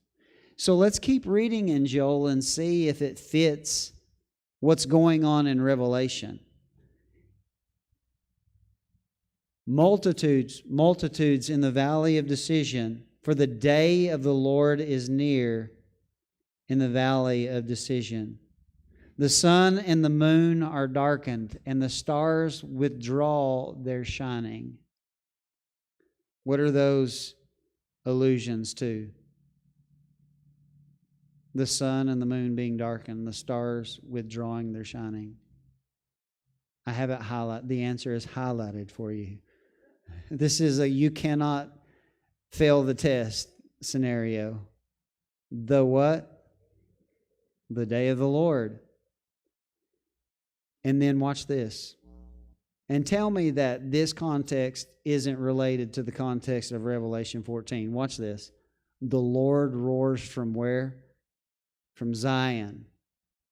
So let's keep reading in Joel and see if it fits what's going on in Revelation. Multitudes in the valley of decision, for the day of the Lord is near in the valley of decision. The sun and the moon are darkened, and the stars withdraw their shining. What are those allusions to? The sun and the moon being darkened, the stars withdrawing their shining. I have it highlighted. The answer is highlighted for you. This is a you cannot fail the test scenario. The what? The day of the Lord. And then watch this. And tell me that this context isn't related to the context of Revelation 14. Watch this. The Lord roars from where? From Zion.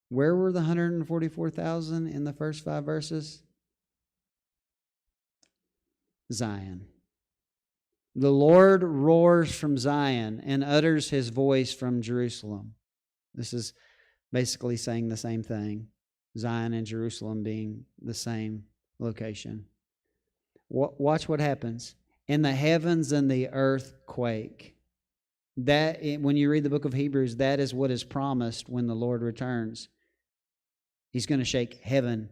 Where were the 144,000 in the first 5 verses? Zion. The Lord roars from Zion and utters his voice from Jerusalem. This is basically saying the same thing. Zion and Jerusalem being the same location. Watch what happens. And the heavens and the earth quake. That, when you read the book of Hebrews, that is what is promised when the Lord returns. He's going to shake heaven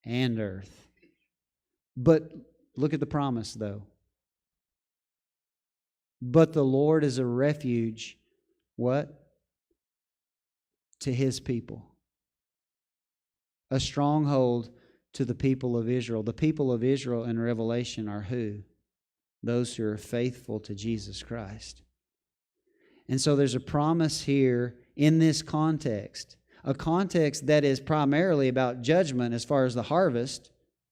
and earth. But look at the promise, though. But the Lord is a refuge, what? To his people. a stronghold to the people of Israel. The people of Israel in Revelation are who? Those who are faithful to Jesus Christ. And so there's a promise here in this context, a context that is primarily about judgment as far as the harvest,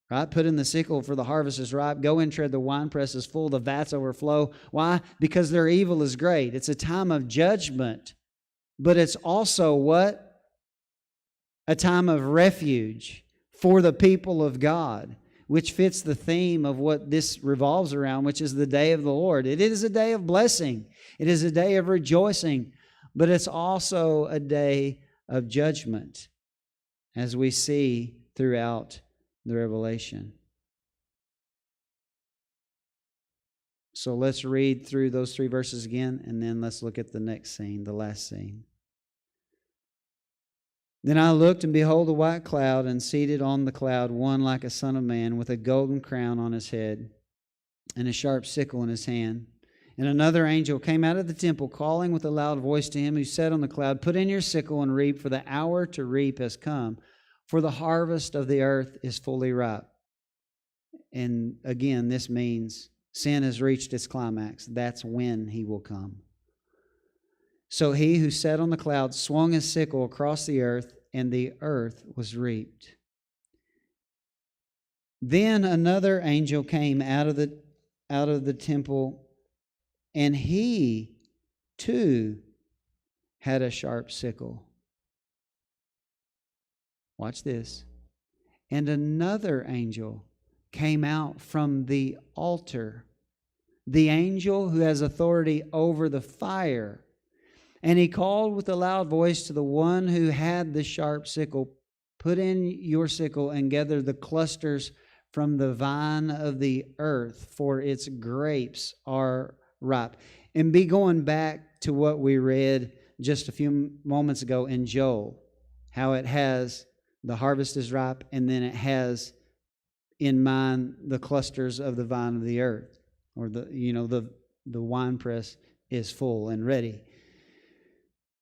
right? Put in the sickle, for the harvest is ripe. Go in, tread, the winepress is full, the vats overflow. Why? Because their evil is great. It's a time of judgment, but it's also what? A time of refuge for the people of God, which fits the theme of what this revolves around, which is the day of the Lord. It is a day of blessing. It is a day of rejoicing, but it's also a day of judgment, as we see throughout the Revelation. So let's read through those 3 verses again, and then let's look at the next scene, the last scene. Then I looked, and behold, a white cloud, and seated on the cloud one like a son of man, with a golden crown on his head, and a sharp sickle in his hand. And another angel came out of the temple, calling with a loud voice to him who sat on the cloud, Put in your sickle and reap, for the hour to reap has come, for the harvest of the earth is fully ripe. And again, this means sin has reached its climax. That's when he will come. So he who sat on the cloud swung his sickle across the earth, and the earth was reaped. Then another angel came out of the temple, and he too had a sharp sickle. Watch this. And another angel came out from the altar, the angel who has authority over the fire. And he called with a loud voice to the one who had the sharp sickle, Put in your sickle and gather the clusters from the vine of the earth, for its grapes are ripe. And be going back to what we read just a few moments ago in Joel, how it has the harvest is ripe, and then it has in mind the clusters of the vine of the earth, or the winepress is full and ready.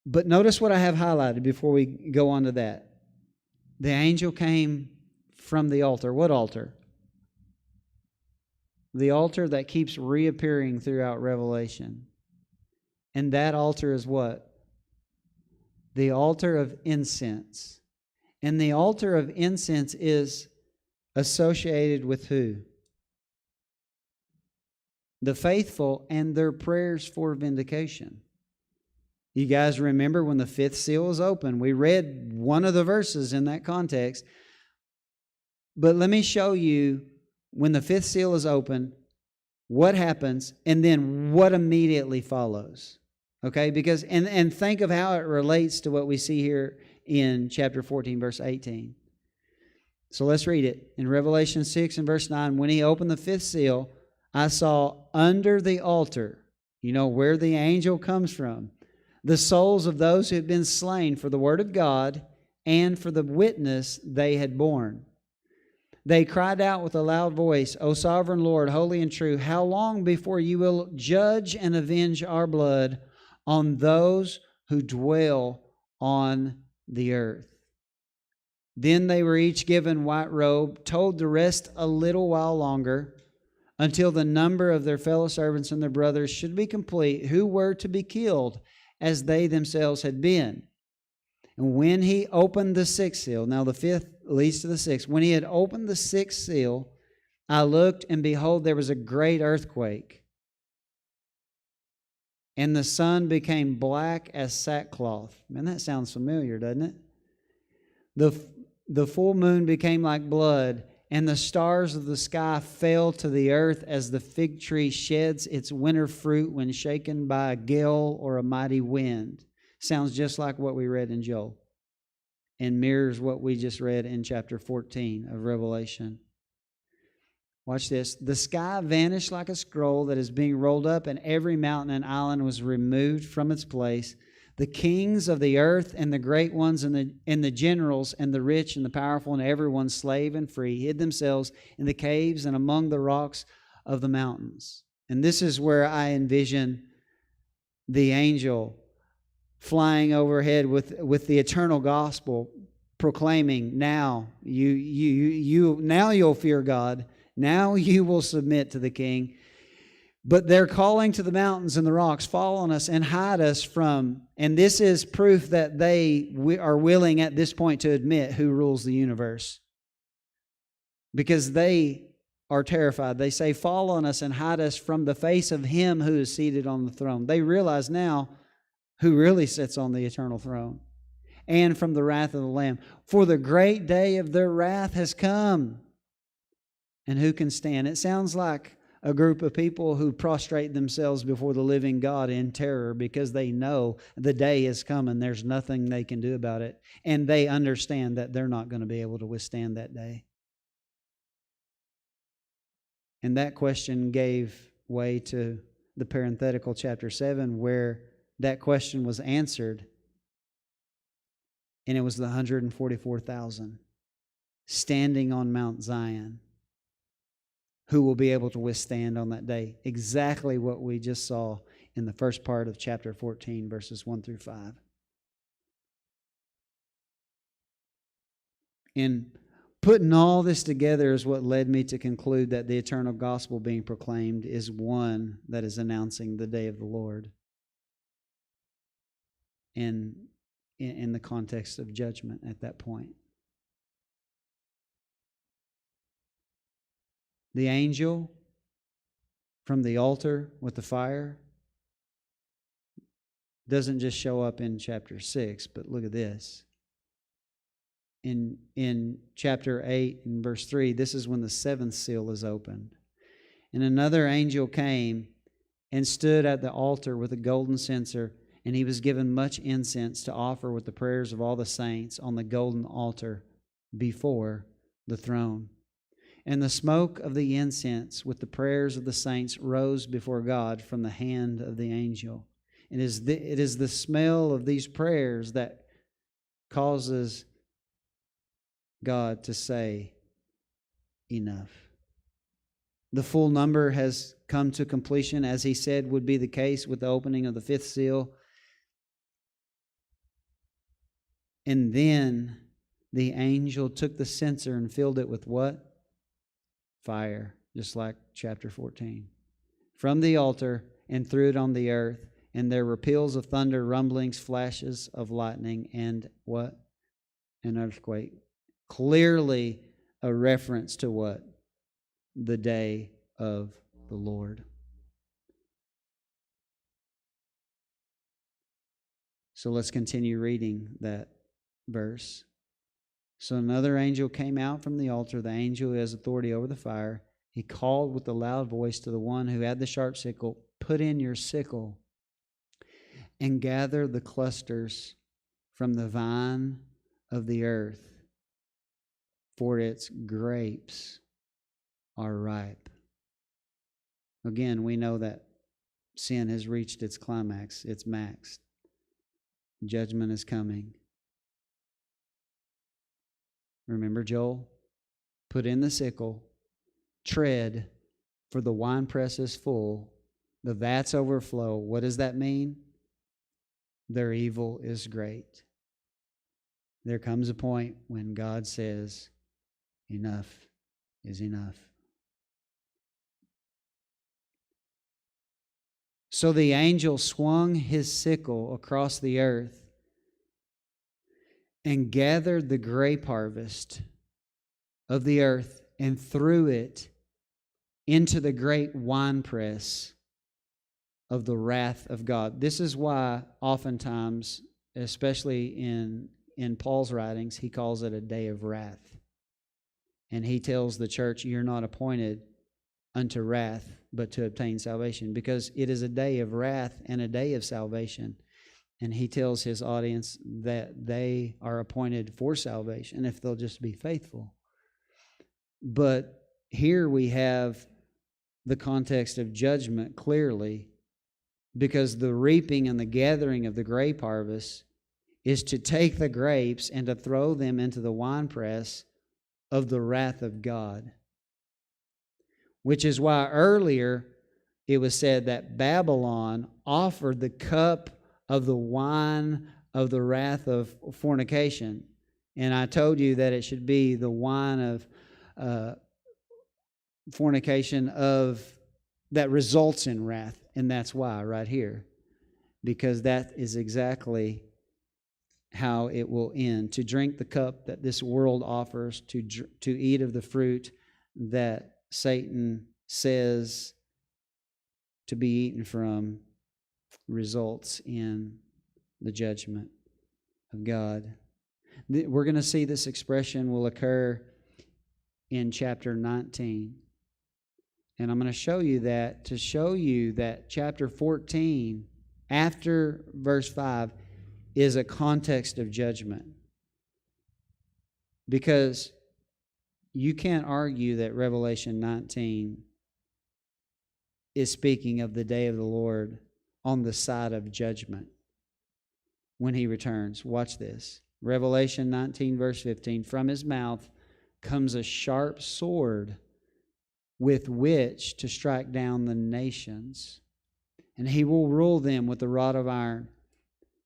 But notice what I have highlighted before we go on to that. The angel came from the altar. What altar? The altar that keeps reappearing throughout Revelation. And that altar is what? The altar of incense. And the altar of incense is associated with who? The faithful and their prayers for vindication. You guys remember when the 5th seal was open? We read one of the verses in that context. But let me show you when the 5th seal is open, what happens, and then what immediately follows. Okay? Because and think of how it relates to what we see here in chapter 14, verse 18. So let's read it. In Revelation 6 and verse 9, when he opened the 5th seal, I saw under the altar, where the angel comes from, the souls of those who had been slain for the word of God and for the witness they had borne. They cried out with a loud voice, O sovereign Lord, holy and true, how long before you will judge and avenge our blood on those who dwell on the earth? Then they were each given white robe, told to rest a little while longer, until the number of their fellow servants and their brothers should be complete, who were to be killed as they themselves had been. And when he opened the 6th seal, now the 5th leads to the 6th, when he had opened the 6th seal, I looked, and behold, there was a great earthquake. And the sun became black as sackcloth. Man, that sounds familiar, doesn't it? The full moon became like blood, and the stars of the sky fell to the earth as the fig tree sheds its winter fruit when shaken by a gale or a mighty wind. Sounds just like what we read in Joel, and mirrors what we just read in chapter 14 of Revelation. Watch this. The sky vanished like a scroll that is being rolled up, and every mountain and island was removed from its place. The kings of the earth and the great ones and the generals and the rich and the powerful and everyone, slave and free, hid themselves in the caves and among the rocks of the mountains. And this is where I envision the angel flying overhead with the eternal gospel, proclaiming, now now you'll fear God. Now you will submit to the king. But they're calling to the mountains and the rocks, fall on us and hide us from. And this is proof that they are willing at this point to admit who rules the universe. Because they are terrified. They say, fall on us and hide us from the face of him who is seated on the throne. They realize now who really sits on the eternal throne. And from the wrath of the Lamb. For the great day of their wrath has come. And who can stand? It sounds like a group of people who prostrate themselves before the living God in terror because they know the day is coming. There's nothing they can do about it. And they understand that they're not going to be able to withstand that day. And that question gave way to the parenthetical chapter 7 where that question was answered. And it was the 144,000 standing on Mount Zion who will be able to withstand on that day. Exactly what we just saw in the first part of chapter 14, verses 1 through 5. And putting all this together is what led me to conclude that the eternal gospel being proclaimed is one that is announcing the day of the Lord. And in the context of judgment at that point. The angel from the altar with the fire doesn't just show up in chapter 6, but look at this. In chapter 8 and verse 3, this is when the seventh seal is opened. And another angel came and stood at the altar with a golden censer, and he was given much incense to offer with the prayers of all the saints on the golden altar before the throne. And the smoke of the incense with the prayers of the saints rose before God from the hand of the angel. It is the smell of these prayers that causes God to say, enough. The full number has come to completion, as he said would be the case with the opening of the fifth seal. And then the angel took the censer and filled it with what? Fire, just like chapter 14. From the altar and threw it on the earth. And there were peals of thunder, rumblings, flashes of lightning, and what? An earthquake. Clearly a reference to what? The day of the Lord. So let's continue reading that verse. So another angel came out from the altar, the angel who has authority over the fire. He called with a loud voice to the one who had the sharp sickle, put in your sickle and gather the clusters from the vine of the earth, for its grapes are ripe. Again, we know that sin has reached its climax, its max. Judgment is coming. Remember Joel? Put in the sickle, tread, for the winepress is full, the vats overflow. What does that mean? Their evil is great. There comes a point when God says, enough is enough. So the angel swung his sickle across the earth and gathered the grape harvest of the earth and threw it into the great winepress of the wrath of God. This is why oftentimes, especially in Paul's writings, he calls it a day of wrath. And he tells the church, you're not appointed unto wrath, but to obtain salvation, because it is a day of wrath and a day of salvation. And he tells his audience that they are appointed for salvation if they'll just be faithful. But here we have the context of judgment clearly, because the reaping and the gathering of the grape harvest is to take the grapes and to throw them into the winepress of the wrath of God. Which is why earlier it was said that Babylon offered the cup of the wine of the wrath of fornication. And I told you that it should be the wine of fornication that results in wrath. And that's why right here. Because that is exactly how it will end. To drink the cup that this world offers, to eat of the fruit that Satan says to be eaten from, results in the judgment of God. We're going to see this expression will occur in chapter 19. And I'm going to show you that chapter 14, after verse 5, is a context of judgment. Because you can't argue that Revelation 19 is speaking of the day of the Lord on the side of judgment when He returns. Watch this. Revelation 19, verse 15. From His mouth comes a sharp sword with which to strike down the nations, and He will rule them with a rod of iron.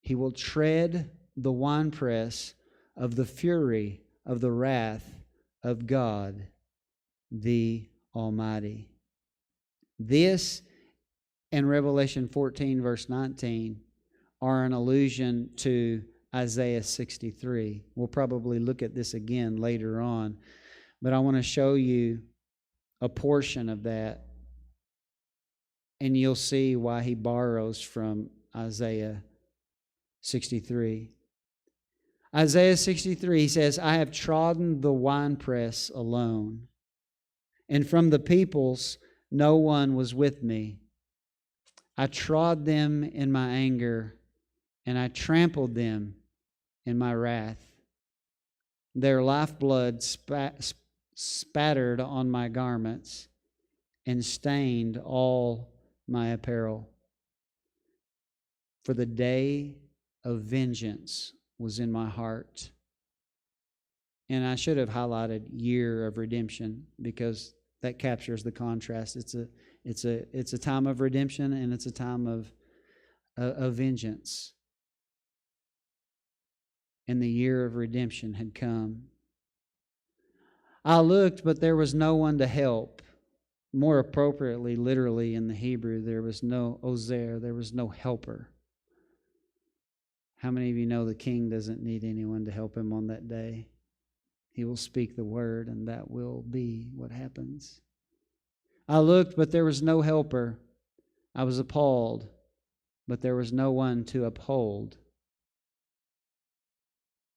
He will tread the winepress of the fury of the wrath of God, the Almighty. This and Revelation 14, verse 19, are an allusion to Isaiah 63. We'll probably look at this again later on, but I want to show you a portion of that, and you'll see why he borrows from Isaiah 63. Isaiah 63 says, I have trodden the winepress alone, and from the peoples no one was with me. I trod them in my anger, and I trampled them in my wrath. Their lifeblood spattered on my garments and stained all my apparel. For the day of vengeance was in my heart. And I should have highlighted year of redemption, because that captures the contrast. It's a time of redemption, and it's a time of vengeance. And the year of redemption had come. I looked, but there was no one to help. More appropriately, literally in the Hebrew, there was no ozer, there was no helper. How many of you know the king doesn't need anyone to help him on that day? He will speak the word, and that will be what happens. I looked, but there was no helper. I was appalled, but there was no one to uphold.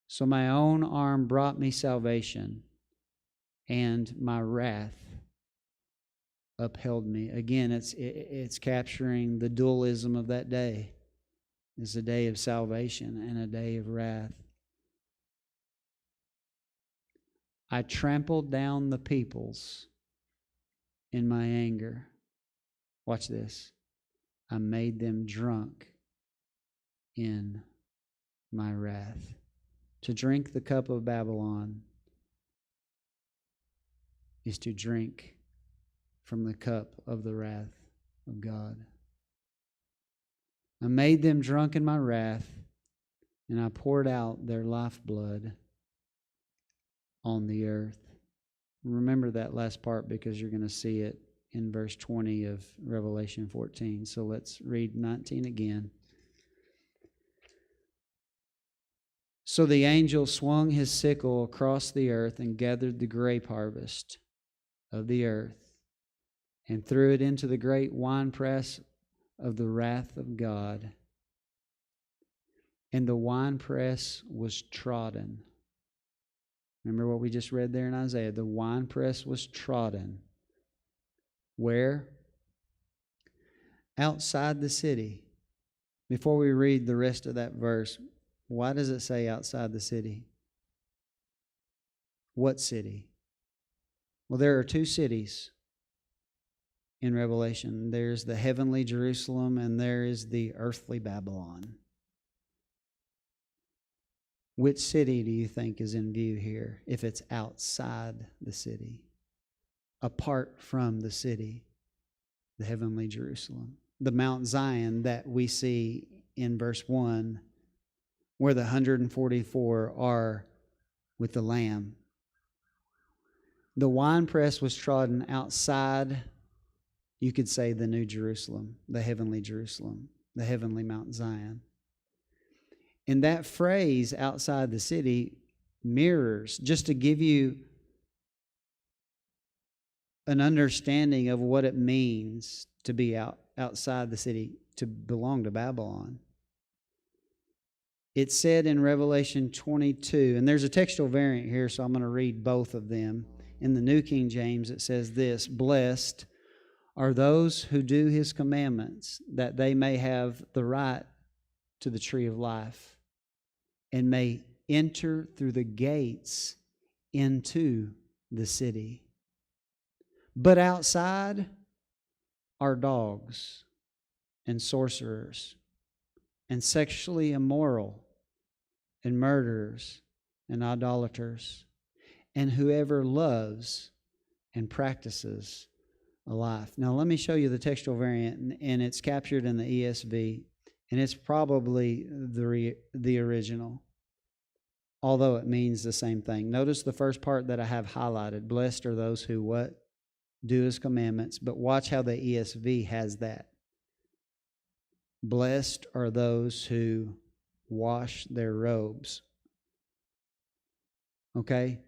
So my own arm brought me salvation, and my wrath upheld me. Again, it's capturing the dualism of that day. It's a day of salvation and a day of wrath. I trampled down the peoples in my anger. Watch this. I made them drunk in my wrath. To drink the cup of Babylon is to drink from the cup of the wrath of God. I made them drunk in my wrath, and I poured out their lifeblood on the earth. Remember that last part, because you're going to see it in verse 20 of Revelation 14. So let's read 19 again. So the angel swung his sickle across the earth and gathered the grape harvest of the earth and threw it into the great winepress of the wrath of God. And the winepress was trodden. Remember what we just read there in Isaiah? The winepress was trodden. Where? Outside the city. Before we read the rest of that verse, why does it say outside the city? What city? Well, there are two cities in Revelation. There's the heavenly Jerusalem, and there is the earthly Babylon. Which city do you think is in view here if it's outside the city? Apart from the city, the heavenly Jerusalem. The Mount Zion that we see in verse 1, where the 144 are with the Lamb. The winepress was trodden outside, you could say, the New Jerusalem, the heavenly Mount Zion. And that phrase, outside the city, mirrors, just to give you an understanding of what it means to be outside the city, to belong to Babylon. It said in Revelation 22, and there's a textual variant here, so I'm going to read both of them. In the New King James, it says this: "Blessed are those who do His commandments, that they may have the right to the tree of life, and may enter through the gates into the city. But outside are dogs and sorcerers and sexually immoral and murderers and idolaters and whoever loves and practices a life." Now let me show you the textual variant, and it's captured in the ESV, and it's probably the original, although it means the same thing. Notice the first part that I have highlighted: blessed are those who what? Do His commandments. But watch how the ESV has that. Blessed are those who wash their robes. Okay?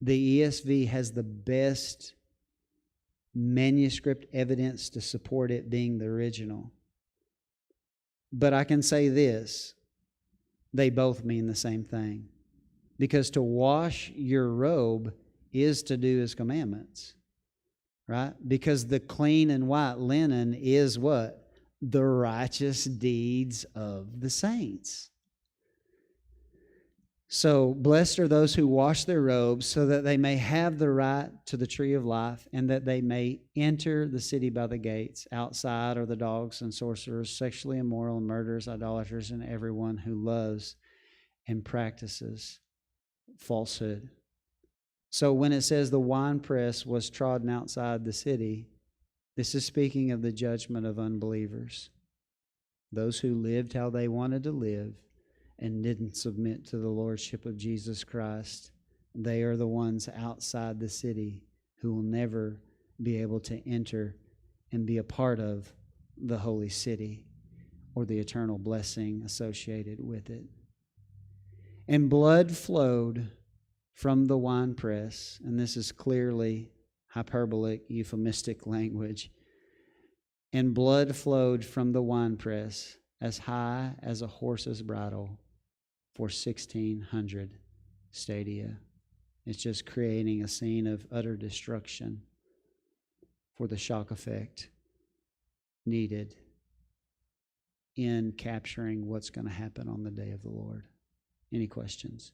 The ESV has the best manuscript evidence to support it being the original. But I can say this: they both mean the same thing. Because to wash your robe is to do His commandments, right? Because the clean and white linen is what? The righteous deeds of the saints. So, blessed are those who wash their robes, so that they may have the right to the tree of life, and that they may enter the city by the gates. Outside are the dogs and sorcerers, sexually immoral, murderers, idolaters, and everyone who loves and practices falsehood. So when it says the winepress was trodden outside the city, this is speaking of the judgment of unbelievers, those who lived how they wanted to live and didn't submit to the lordship of Jesus Christ. They are the ones outside the city who will never be able to enter and be a part of the holy city or the eternal blessing associated with it. And blood flowed from the winepress, and this is clearly hyperbolic, euphemistic language. And blood flowed from the winepress as high as a horse's bridle for 1,600 stadia. It's just creating a scene of utter destruction for the shock effect needed in capturing what's going to happen on the day of the Lord. Any questions?